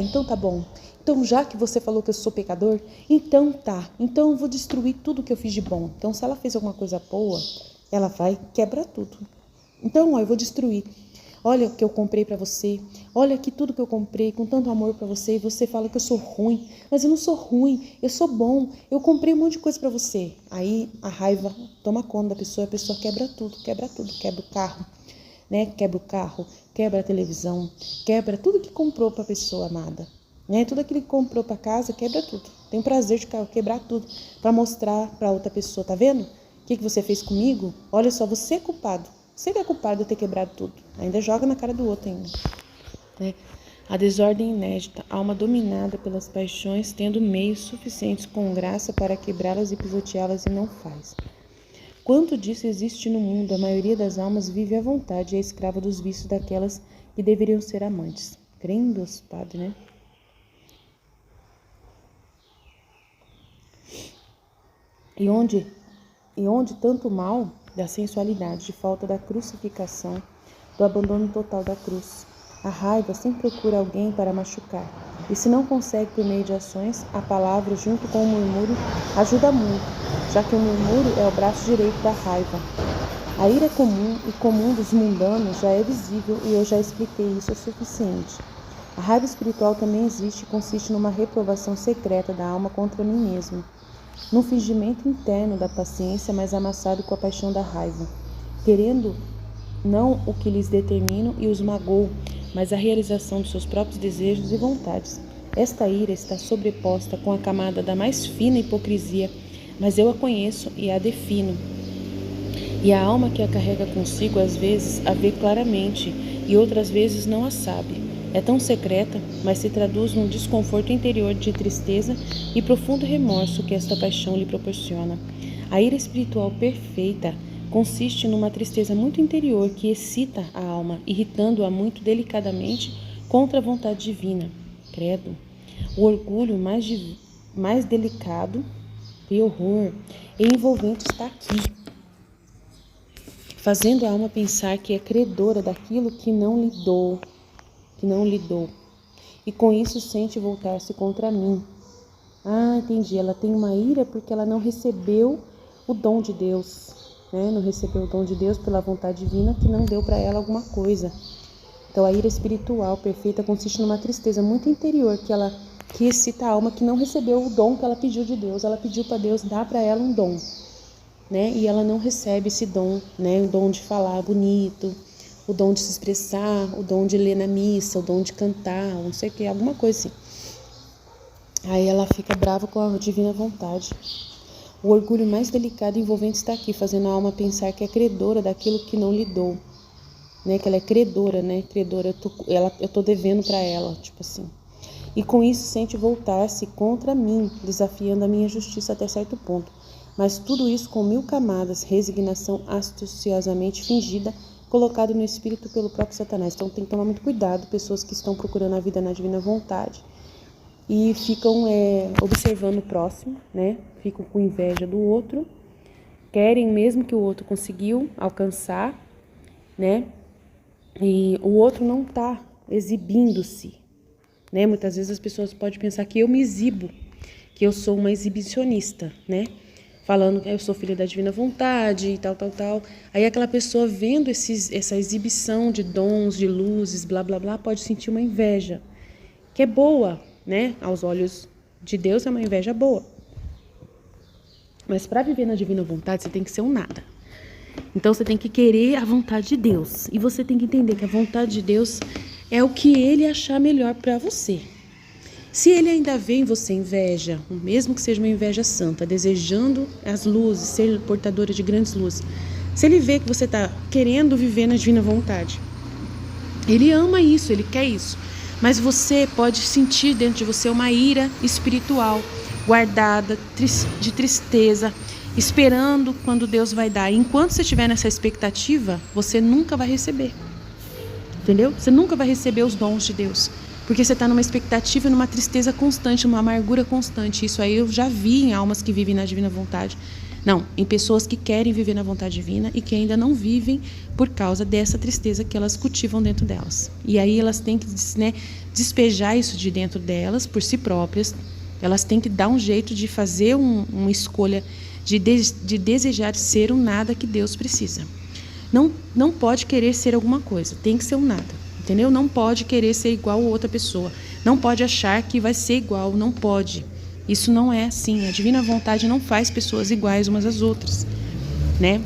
então tá bom. Então, já que você falou que eu sou pecador, então tá. Então eu vou destruir tudo que eu fiz de bom. Então, se ela fez alguma coisa boa, ela vai quebrar tudo. Então, eu vou destruir. Olha o que eu comprei para você. Olha aqui tudo que eu comprei com tanto amor para você. E você fala que eu sou ruim. Mas eu não sou ruim. Eu sou bom. Eu comprei um monte de coisa para você. Aí a raiva toma conta da pessoa. A pessoa quebra tudo. Quebra o carro. Quebra o carro. Quebra a televisão. Quebra tudo que comprou para a pessoa amada. Tudo aquilo que comprou para casa, quebra tudo. Tem o prazer de quebrar tudo para mostrar para outra pessoa. Tá vendo? O que você fez comigo? Olha só, você é culpado. Você que é culpado de ter quebrado tudo. Ainda joga na cara do outro ainda. A desordem inédita, alma dominada pelas paixões, tendo meios suficientes com graça para quebrá-las e pisoteá-las e não faz. Quanto disso existe no mundo, a maioria das almas vive à vontade e é escrava dos vícios daquelas que deveriam ser amantes. Crendos, padre, E onde tanto mal da sensualidade, de falta da crucificação, do abandono total da cruz, A raiva sempre procura alguém para machucar. E se não consegue por meio de ações, a palavra, junto com o murmúrio, ajuda muito, já que o murmúrio é o braço direito da raiva. A ira comum e comum dos mundanos já é visível e eu já expliquei isso o suficiente. A raiva espiritual também existe e consiste numa reprovação secreta da alma contra mim mesmo, num fingimento interno da paciência, mas amassado com a paixão da raiva, querendo não o que lhes determino e os magoo, mas a realização dos seus próprios desejos e vontades. Esta ira está sobreposta com a camada da mais fina hipocrisia, mas eu a conheço e a defino. E a alma que a carrega consigo às vezes a vê claramente e outras vezes não a sabe. É tão secreta, mas se traduz num desconforto interior de tristeza e profundo remorso que esta paixão lhe proporciona. A ira espiritual perfeita consiste numa tristeza muito interior que excita a alma, irritando-a muito delicadamente contra a vontade divina. Credo. O orgulho mais delicado e horror e envolvente está aqui, fazendo a alma pensar que é credora daquilo que não lhe dou, e com isso sente voltar-se contra mim. Ah, entendi, ela tem uma ira porque ela não recebeu o dom de Deus, né? Não recebeu o dom de Deus pela vontade divina que não deu para ela alguma coisa. Então a ira espiritual perfeita consiste numa tristeza muito interior que excita a alma que não recebeu o dom que ela pediu de Deus. Ela pediu para Deus dar para ela um dom, né? E ela não recebe esse dom, né? O dom de falar bonito, o dom de se expressar, o dom de ler na missa, o dom de cantar, não sei o que, alguma coisa assim. Aí ela fica brava com a divina vontade. O orgulho mais delicado e envolvente está aqui, fazendo a alma pensar que é credora daquilo que não lhe dou, né? Que ela é credora, né? Credora, eu tô devendo para ela, tipo assim. E com isso sente voltar-se contra mim, desafiando a minha justiça até certo ponto. Mas tudo isso com 1000 camadas, resignação astuciosamente fingida, colocado no espírito pelo próprio Satanás. Então tem que tomar muito cuidado, pessoas que estão procurando a vida na divina vontade e ficam observando o próximo, né? Ficam com inveja do outro, querem mesmo que o outro conseguiu alcançar, né? E o outro não está exibindo-se, né? Muitas vezes as pessoas podem pensar que eu me exibo, que eu sou uma exibicionista, né? Falando que eu sou filha da divina vontade e tal. Aí aquela pessoa vendo essa exibição de dons, de luzes, blá, blá, blá, pode sentir uma inveja, que é boa, né? Aos olhos de Deus é uma inveja boa. Mas para viver na divina vontade, você tem que ser um nada. Então você tem que querer a vontade de Deus. E você tem que entender que a vontade de Deus é o que Ele achar melhor para você. Se Ele ainda vê em você inveja, mesmo que seja uma inveja santa, desejando as luzes, ser portadora de grandes luzes, se Ele vê que você está querendo viver na divina vontade, Ele ama isso, Ele quer isso. Mas você pode sentir dentro de você uma ira espiritual, guardada, de tristeza, esperando quando Deus vai dar. E enquanto você estiver nessa expectativa, você nunca vai receber. Entendeu? Você nunca vai receber os dons de Deus. Porque você está numa expectativa, numa tristeza constante, numa amargura constante. Isso aí eu já vi em almas que vivem na divina vontade. Não, em pessoas que querem viver na vontade divina e que ainda não vivem por causa dessa tristeza que elas cultivam dentro delas. E aí elas têm que, né, despejar isso de dentro delas, por si próprias. Elas têm que dar um jeito de fazer uma escolha de desejar ser um nada que Deus precisa. Não pode querer ser alguma coisa, tem que ser um nada, entendeu? Não pode querer ser igual a outra pessoa, não pode achar que vai ser igual, não pode. Isso não é assim, a divina vontade não faz pessoas iguais umas às outras, né?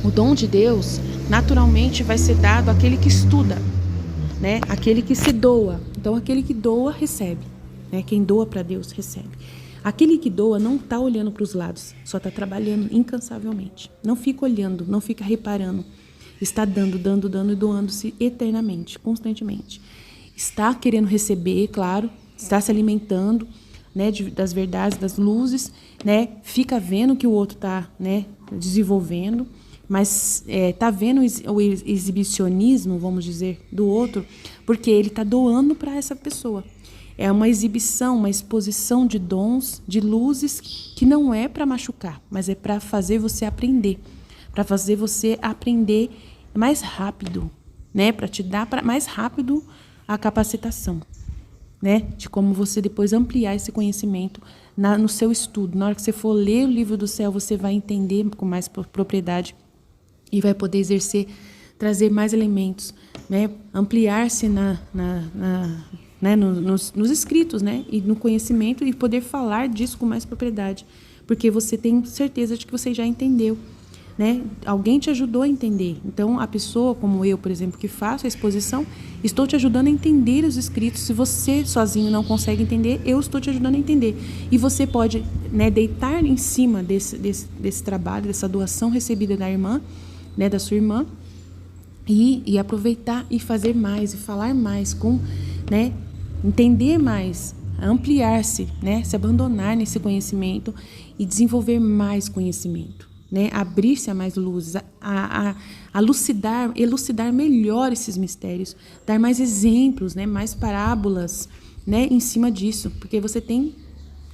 O dom de Deus naturalmente vai ser dado àquele que estuda, né? Aquele que se doa. Então aquele que doa recebe, né? Quem doa para Deus recebe. Aquele que doa não está olhando para os lados, só está trabalhando incansavelmente. Não fica olhando, não fica reparando. Está dando e doando-se eternamente, constantemente. Está querendo receber, claro, está se alimentando, né, das verdades, das luzes, né? Fica vendo que o outro está, né, desenvolvendo, mas está vendo o exibicionismo, vamos dizer, do outro, porque ele está doando para essa pessoa. É uma exibição, uma exposição de dons, de luzes, que não é para machucar, mas é para fazer você aprender. Para fazer você aprender mais rápido, né? Para te dar mais rápido a capacitação, né? De como você depois ampliar esse conhecimento no seu estudo. Na hora que você for ler o livro do céu, você vai entender com mais propriedade e vai poder exercer, trazer mais elementos, né? Ampliar-se né? nos escritos, né? E no conhecimento e poder falar disso com mais propriedade, porque você tem certeza de que você já entendeu, né? Alguém te ajudou a entender. Então, a pessoa como eu, por exemplo, que faço a exposição, estou te ajudando a entender os escritos. Se você sozinho não consegue entender, eu estou te ajudando a entender. E você pode, né, deitar em cima desse trabalho, dessa doação recebida da irmã, né, da sua irmã, e aproveitar e fazer mais, e falar mais, né, entender mais, ampliar-se, né, se abandonar nesse conhecimento e desenvolver mais conhecimento, né, abrir-se a mais luzes, a elucidar melhor esses mistérios, dar mais exemplos, né, mais parábolas, né, em cima disso, porque você tem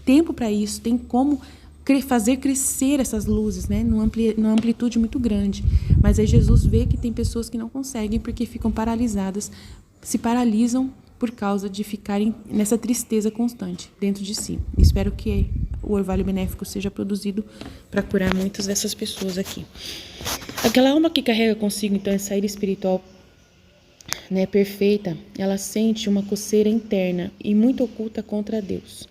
tempo para isso, tem como fazer crescer essas luzes, né, numa amplitude muito grande. Mas aí Jesus vê que tem pessoas que não conseguem porque ficam paralisadas, se paralisam por causa de ficarem nessa tristeza constante dentro de si. Espero que o orvalho benéfico seja produzido para curar muitas dessas pessoas aqui. Aquela alma que carrega consigo, então, essa ira espiritual, né, perfeita, ela sente uma coceira interna e muito oculta contra Deus.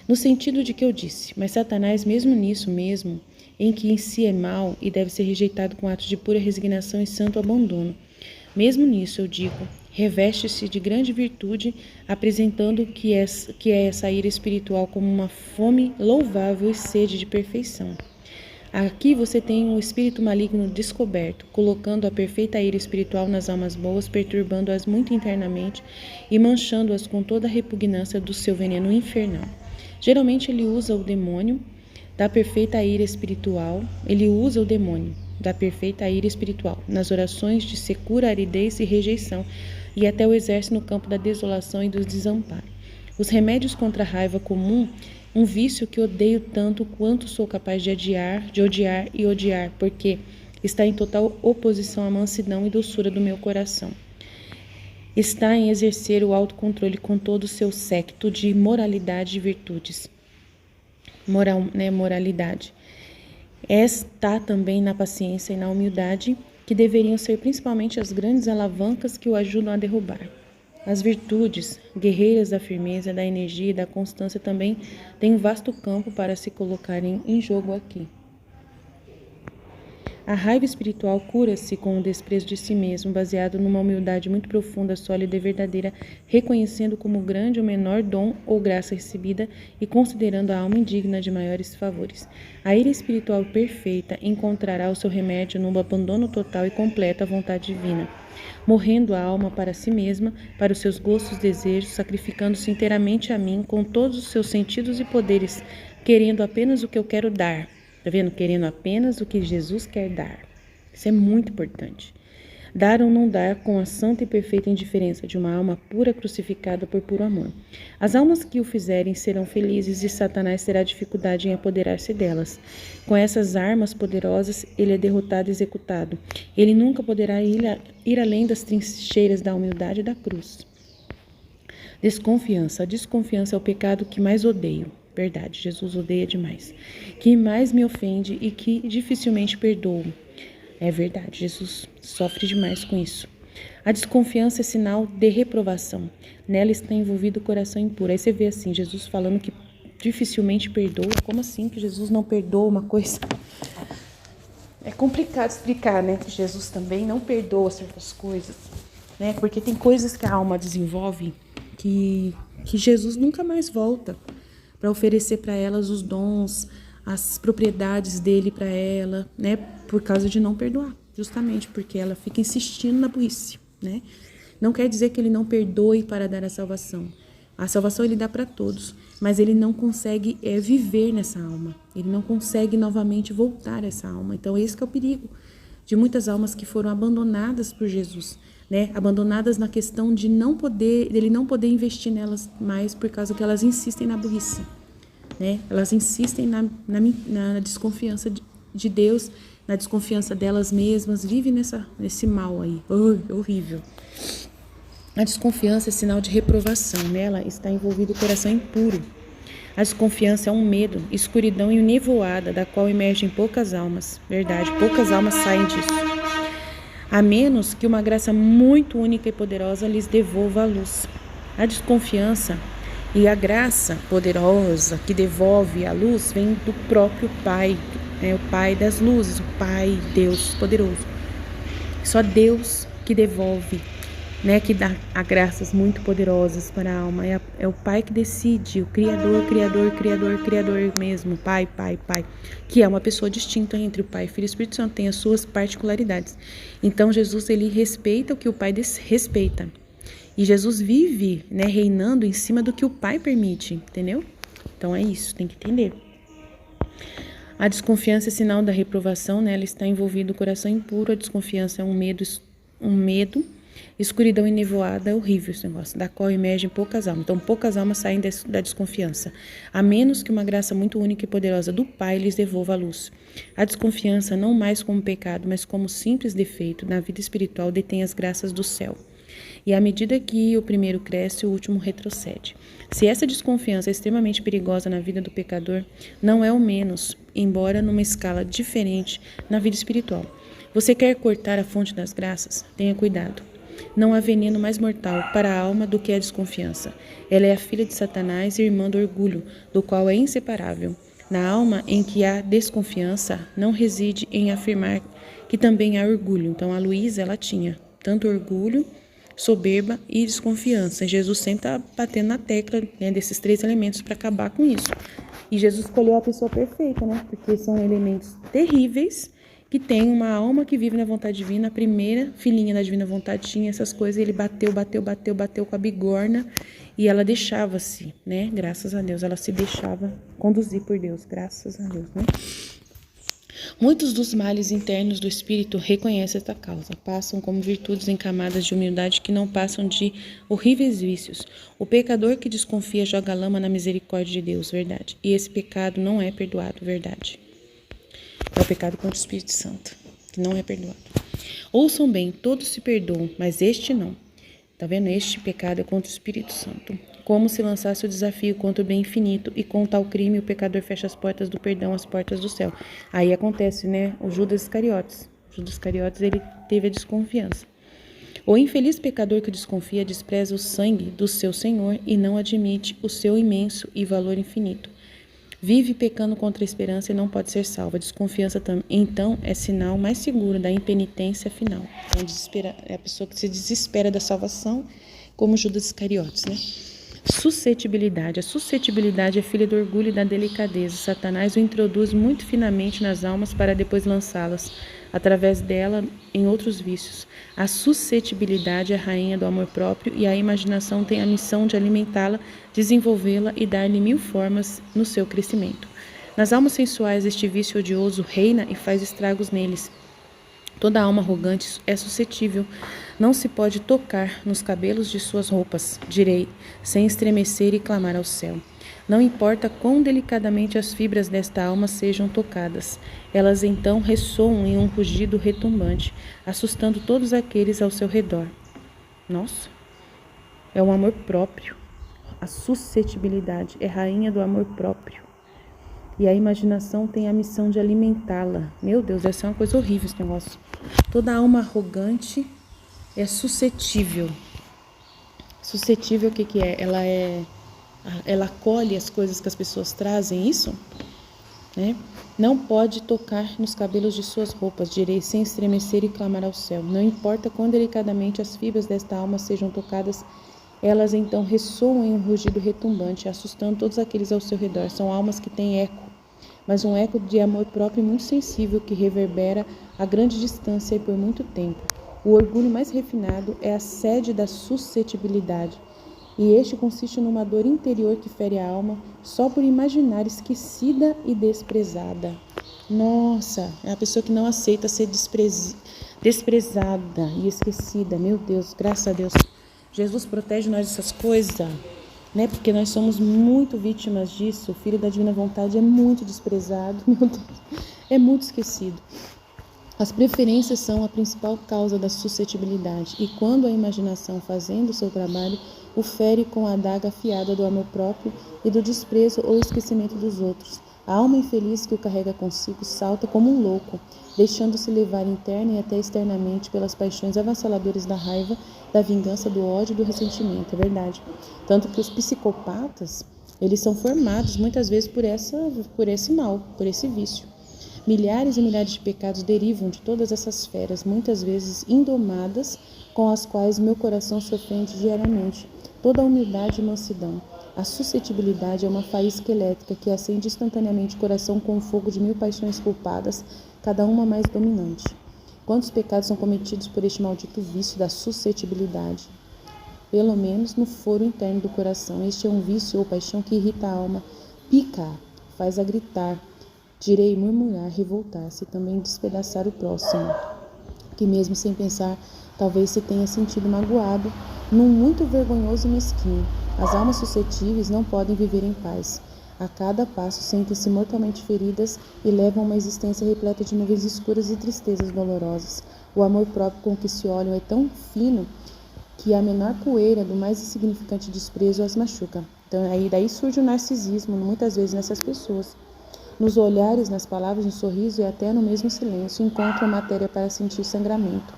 No sentido de que eu disse, mas Satanás, mesmo nisso mesmo, em que em si é mau e deve ser rejeitado com atos de pura resignação e santo abandono, mesmo nisso, eu digo, reveste-se de grande virtude, apresentando que é essa ira espiritual como uma fome louvável e sede de perfeição. Aqui você tem um espírito maligno descoberto, colocando a perfeita ira espiritual nas almas boas, perturbando-as muito internamente e manchando-as com toda a repugnância do seu veneno infernal. Geralmente ele usa o demônio da perfeita ira espiritual, nas orações de secura, aridez e rejeição, e até o exerce no campo da desolação e do desamparo. Os remédios contra a raiva comum, um vício que odeio tanto quanto sou capaz de odiar, porque está em total oposição à mansidão e doçura do meu coração. Está em exercer o autocontrole com todo o seu séquito de moralidade e virtudes. Moralidade. Está também na paciência e na humildade, que deveriam ser principalmente as grandes alavancas que o ajudam a derrubar. As virtudes, guerreiras da firmeza, da energia e da constância, também têm um vasto campo para se colocarem em jogo aqui. A raiva espiritual cura-se com o desprezo de si mesmo, baseado numa humildade muito profunda, sólida e verdadeira, reconhecendo como grande o menor dom ou graça recebida e considerando a alma indigna de maiores favores. A ira espiritual perfeita encontrará o seu remédio no abandono total e completo à vontade divina, morrendo a alma para si mesma, para os seus gostos e desejos, sacrificando-se inteiramente a mim com todos os seus sentidos e poderes, querendo apenas o que eu quero dar. Tá vendo? Querendo apenas o que Jesus quer dar. Isso é muito importante. Dar ou não dar com a santa e perfeita indiferença de uma alma pura crucificada por puro amor. As almas que o fizerem serão felizes e Satanás terá dificuldade em apoderar-se delas. Com essas armas poderosas, ele é derrotado e executado. Ele nunca poderá ir além das trincheiras da humildade e da cruz. Desconfiança. A desconfiança é o pecado que mais odeio. Verdade, Jesus odeia demais. Que mais me ofende e que dificilmente perdoo. É verdade, Jesus sofre demais com isso. A desconfiança é sinal de reprovação. Nela está envolvido o coração impuro. Aí você vê assim, Jesus falando que dificilmente perdoa. Como assim que Jesus não perdoa uma coisa? É complicado explicar, né? Que Jesus também não perdoa certas coisas, né? Porque tem coisas que a alma desenvolve que Jesus nunca mais volta para oferecer para elas os dons, as propriedades dele para ela, né? Por causa de não perdoar, justamente porque ela fica insistindo na burrice, né? Não quer dizer que ele não perdoe para dar a salvação. A salvação ele dá para todos, mas ele não consegue viver nessa alma. Ele não consegue novamente voltar a essa alma. Então esse que é o perigo de muitas almas que foram abandonadas por Jesus, né? Abandonadas na questão de dele não poder investir nelas mais por causa que elas insistem na burrice, né? Elas insistem na desconfiança de Deus, na desconfiança delas mesmas, vive nesse mal aí. Horrível. A desconfiança é sinal de reprovação. Nela está envolvido o coração impuro. A desconfiança é um medo, escuridão e nevoada, da qual emergem poucas almas. Verdade, poucas almas saem disso. A menos que uma graça muito única e poderosa lhes devolva a luz. A desconfiança e a graça poderosa que devolve a luz vem do próprio Pai, o Pai das luzes, o Pai, Deus poderoso. Só Deus que devolve, que dá graças muito poderosas para a alma. É o Pai que decide, o Criador mesmo, Pai, que é uma pessoa distinta entre o Pai, Filho e Espírito Santo, tem as suas particularidades. Então Jesus, ele respeita o que o Pai respeita. E Jesus vive, reinando em cima do que o Pai permite, entendeu? Então é isso, tem que entender. A desconfiança é sinal da reprovação, nela está envolvido o coração impuro. A desconfiança é um medo, escuridão e nevoada, é horrível esse negócio, da qual emergem poucas almas. Então poucas almas saem da desconfiança, a menos que uma graça muito única e poderosa do Pai lhes devolva a luz. A desconfiança, não mais como pecado, mas como simples defeito na vida espiritual, detém as graças do céu. E à medida que o primeiro cresce, o último retrocede. Se essa desconfiança é extremamente perigosa na vida do pecador, não é o menos, embora numa escala diferente na vida espiritual. Você quer cortar a fonte das graças? Tenha cuidado. Não há veneno mais mortal para a alma do que a desconfiança. Ela é a filha de Satanás e irmã do orgulho, do qual é inseparável. Na alma em que há desconfiança, não reside em afirmar que também há orgulho. Então a Luísa, ela tinha tanto orgulho, soberba e desconfiança. Jesus sempre está batendo na tecla desses 3 elementos para acabar com isso. E Jesus escolheu a pessoa perfeita, porque são elementos terríveis que tem uma alma que vive na vontade divina. A primeira filhinha da divina vontade tinha essas coisas, e ele bateu com a bigorna, e ela deixava-se, graças a Deus, ela se deixava conduzir por Deus, graças a Deus, Muitos dos males internos do espírito reconhecem esta causa, passam como virtudes em camadas de humildade que não passam de horríveis vícios. O pecador que desconfia joga lama na misericórdia de Deus, verdade, e esse pecado não é perdoado, verdade. É o pecado contra o Espírito Santo, que não é perdoado. Ouçam bem, todos se perdoam, mas este não. Tá vendo? Este pecado é contra o Espírito Santo. Como se lançasse o desafio contra o bem infinito, e com tal crime o pecador fecha as portas do perdão, as portas do céu. Aí acontece, o Judas Iscariotes. O Judas Iscariotes, ele teve a desconfiança. O infeliz pecador que desconfia despreza o sangue do seu Senhor e não admite o seu imenso e valor infinito. Vive pecando contra a esperança e não pode ser salvo. A desconfiança, então, é sinal mais seguro da impenitência final. Então, é a pessoa que se desespera da salvação, como Judas Iscariotes, Suscetibilidade. A suscetibilidade é filha do orgulho e da delicadeza. Satanás o introduz muito finamente nas almas para depois lançá-las, através dela, em outros vícios. A suscetibilidade é a rainha do amor próprio, e a imaginação tem a missão de alimentá-la, desenvolvê-la e dar-lhe 1000 formas no seu crescimento. Nas almas sensuais, este vício odioso reina e faz estragos neles. Toda alma arrogante é suscetível. Não se pode tocar nos cabelos de suas roupas, direi, sem estremecer e clamar ao céu. Não importa quão delicadamente as fibras desta alma sejam tocadas, elas então ressoam em um rugido retumbante, assustando todos aqueles ao seu redor. Nossa, é o amor próprio. A suscetibilidade é rainha do amor próprio. E a imaginação tem a missão de alimentá-la. Meu Deus, essa é uma coisa horrível esse negócio. Toda alma arrogante é suscetível. Suscetível, o que é? Ela acolhe as coisas que as pessoas trazem, isso? Não pode tocar nos cabelos de suas roupas, direi, sem estremecer e clamar ao céu. Não importa quão delicadamente as fibras desta alma sejam tocadas, elas então ressoam em um rugido retumbante, assustando todos aqueles ao seu redor. São almas que têm eco, mas um eco de amor próprio muito sensível que reverbera a grande distância e por muito tempo. O orgulho mais refinado é a sede da suscetibilidade, e este consiste numa dor interior que fere a alma só por imaginar esquecida e desprezada. Nossa, é a pessoa que não aceita ser desprezada e esquecida. Meu Deus, graças a Deus. Jesus protege nós dessas coisas, porque nós somos muito vítimas disso. O Filho da Divina Vontade é muito desprezado, meu Deus. é muito esquecido. As preferências são a principal causa da suscetibilidade, e quando a imaginação, fazendo o seu trabalho, o fere com a adaga afiada do amor próprio e do desprezo ou esquecimento dos outros, a alma infeliz que o carrega consigo salta como um louco, deixando-se levar interna e até externamente pelas paixões avassaladoras da raiva, da vingança, do ódio e do ressentimento. É verdade. Tanto que os psicopatas, eles são formados muitas vezes por esse mal, por esse vício. Milhares e milhares de pecados derivam de todas essas feras, muitas vezes indomadas, com as quais meu coração se ofende diariamente. Toda a humildade e mansidão. A suscetibilidade é uma faísca elétrica que acende instantaneamente o coração com o fogo de 1000 paixões culpadas, cada uma mais dominante. Quantos pecados são cometidos por este maldito vício da suscetibilidade? Pelo menos no foro interno do coração. Este é um vício ou paixão que irrita a alma, pica, faz-a gritar, direi murmurar, revoltar-se e também despedaçar o próximo, que mesmo sem pensar, talvez se tenha sentido magoado, num muito vergonhoso e mesquinho. As almas suscetíveis não podem viver em paz. A cada passo sentem-se mortalmente feridas e levam uma existência repleta de nuvens escuras e tristezas dolorosas. O amor próprio com que se olham é tão fino que a menor poeira do mais insignificante desprezo as machuca. Então, daí surge o narcisismo, muitas vezes, nessas pessoas. Nos olhares, nas palavras, no sorriso e até no mesmo silêncio, encontram matéria para sentir sangramento.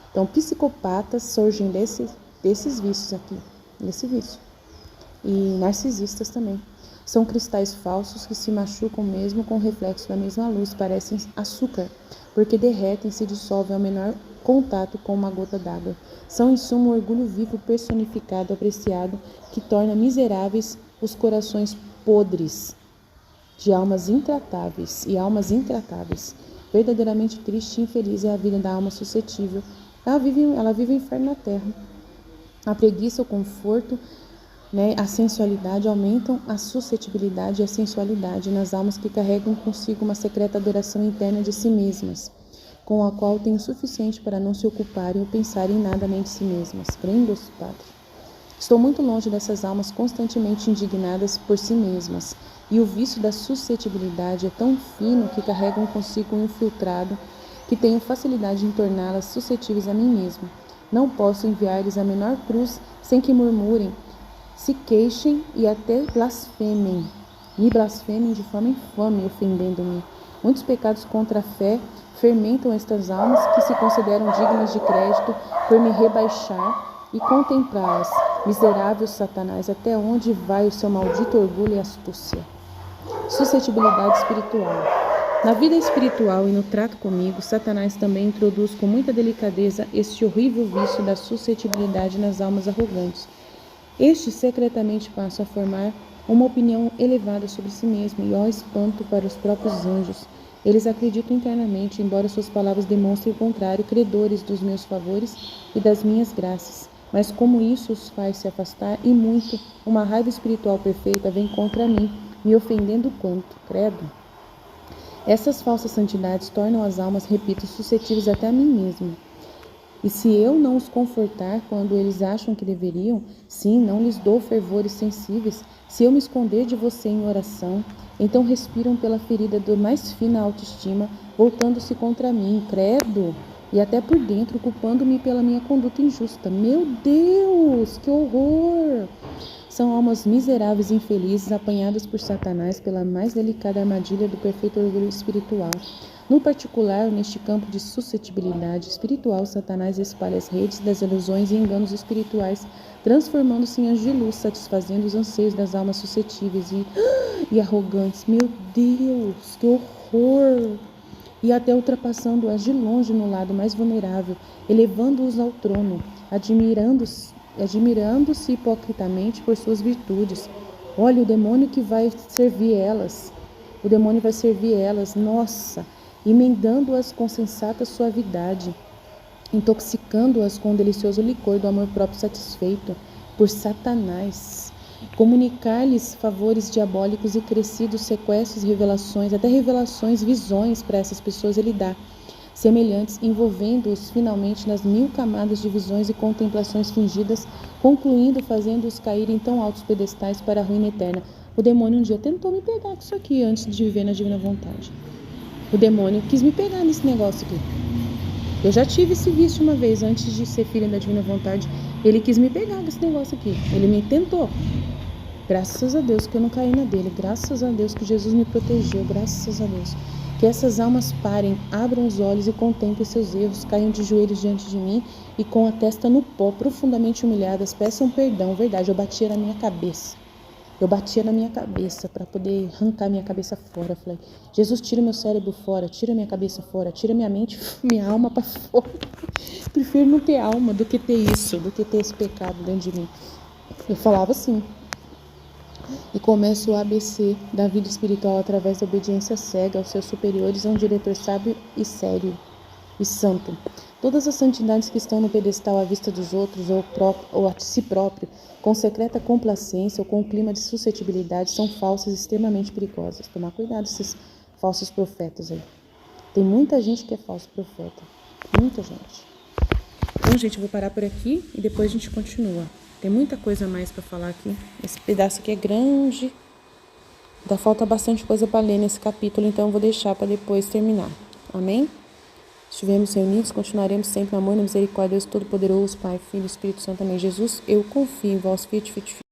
Então, psicopatas surgem desses vícios aqui, desse vício. E narcisistas também. São cristais falsos que se machucam mesmo com o reflexo da mesma luz, parecem açúcar, porque derretem e se dissolvem ao menor contato com uma gota d'água. São, em suma, o orgulho vivo personificado, apreciado, que torna miseráveis os corações podres de almas intratáveis e almas intratáveis. Verdadeiramente triste e infeliz é a vida da alma suscetível. Ela vive o inferno na terra. A preguiça, o conforto, a sensualidade aumentam a suscetibilidade e a sensualidade nas almas que carregam consigo uma secreta adoração interna de si mesmas, com a qual têm o suficiente para não se ocuparem ou pensarem em nada além de si mesmas. Creem, Deus Padre. Estou muito longe dessas almas constantemente indignadas por si mesmas, e o vício da suscetibilidade é tão fino que carregam consigo um infiltrado que tenho facilidade em torná-las suscetíveis a mim mesmo. Não posso enviar-lhes a menor cruz sem que murmurem, se queixem e até blasfemem. Me blasfemem de forma infame, ofendendo-me. Muitos pecados contra a fé fermentam estas almas que se consideram dignas de crédito por me rebaixar e contemplá-las. Miserável Satanás, até onde vai o seu maldito orgulho e astúcia? Suscetibilidade espiritual. Na vida espiritual e no trato comigo, Satanás também introduz com muita delicadeza este horrível vício da suscetibilidade nas almas arrogantes. Estes secretamente passam a formar uma opinião elevada sobre si mesmo e, ó espanto para os próprios anjos, eles acreditam internamente, embora suas palavras demonstrem o contrário, credores dos meus favores e das minhas graças. Mas como isso os faz se afastar, e muito, uma raiva espiritual perfeita vem contra mim, me ofendendo quanto, credo. Essas falsas santidades tornam as almas, repito, suscetíveis até a mim mesmo. E se eu não os confortar quando eles acham que deveriam, sim, não lhes dou fervores sensíveis, se eu me esconder de você em oração, então respiram pela ferida da mais fina autoestima, voltando-se contra mim, credo, e até por dentro, culpando-me pela minha conduta injusta. Meu Deus, que horror! São almas miseráveis e infelizes, apanhadas por Satanás pela mais delicada armadilha do perfeito orgulho espiritual. No particular, neste campo de suscetibilidade espiritual, Satanás espalha as redes das ilusões e enganos espirituais, transformando-se em anjos de luz, satisfazendo os anseios das almas suscetíveis e arrogantes. Meu Deus, que horror! E até ultrapassando-as de longe no lado mais vulnerável, elevando-os ao trono, admirando-se hipocritamente por suas virtudes. Olha, o demônio vai servir elas, nossa, emendando-as com sensata suavidade, intoxicando-as com o delicioso licor do amor próprio satisfeito por Satanás. Comunicar-lhes favores diabólicos e crescidos sequestros, revelações, até revelações, visões para essas pessoas ele dá, semelhantes, envolvendo-os finalmente nas 1000 camadas de visões e contemplações fingidas, concluindo, fazendo-os cair em tão altos pedestais para a ruína eterna. O demônio um dia tentou me pegar com isso aqui antes de viver na divina vontade. O demônio quis me pegar nesse negócio aqui. Eu já tive esse vício uma vez, antes de ser filha da divina vontade. Ele quis me pegar nesse negócio aqui. Ele me tentou. Graças a Deus que eu não caí na dele. Graças a Deus que Jesus me protegeu. Graças a Deus. Que essas almas parem, abram os olhos e contemplem seus erros, caiam de joelhos diante de mim e com a testa no pó, profundamente humilhadas, peçam perdão. Verdade, eu batia na minha cabeça. Eu batia na minha cabeça para poder arrancar minha cabeça fora. Eu falei, Jesus, tira meu cérebro fora, tira minha cabeça fora, tira minha mente, minha alma para fora. Prefiro não ter alma do que ter isso, do que ter esse pecado dentro de mim. Eu falava assim. E começa o ABC da vida espiritual através da obediência cega aos seus superiores, a um diretor sábio e sério e santo. Todas as santidades que estão no pedestal à vista dos outros ou a si próprio, com secreta complacência ou com um clima de suscetibilidade, são falsas e extremamente perigosas. Tomar cuidado esses falsos profetas aí. Tem muita gente que é falso profeta. Muita gente. Então, gente, eu vou parar por aqui e depois a gente continua. Tem muita coisa a mais para falar aqui. Esse pedaço aqui é grande. Ainda falta bastante coisa para ler nesse capítulo, então eu vou deixar para depois terminar. Amém? Estivermos reunidos, continuaremos sempre no amor e na misericórdia de Deus Todo-Poderoso, Pai, Filho e Espírito Santo. Amém. Jesus, eu confio em vós, fiat, fiat, fiat.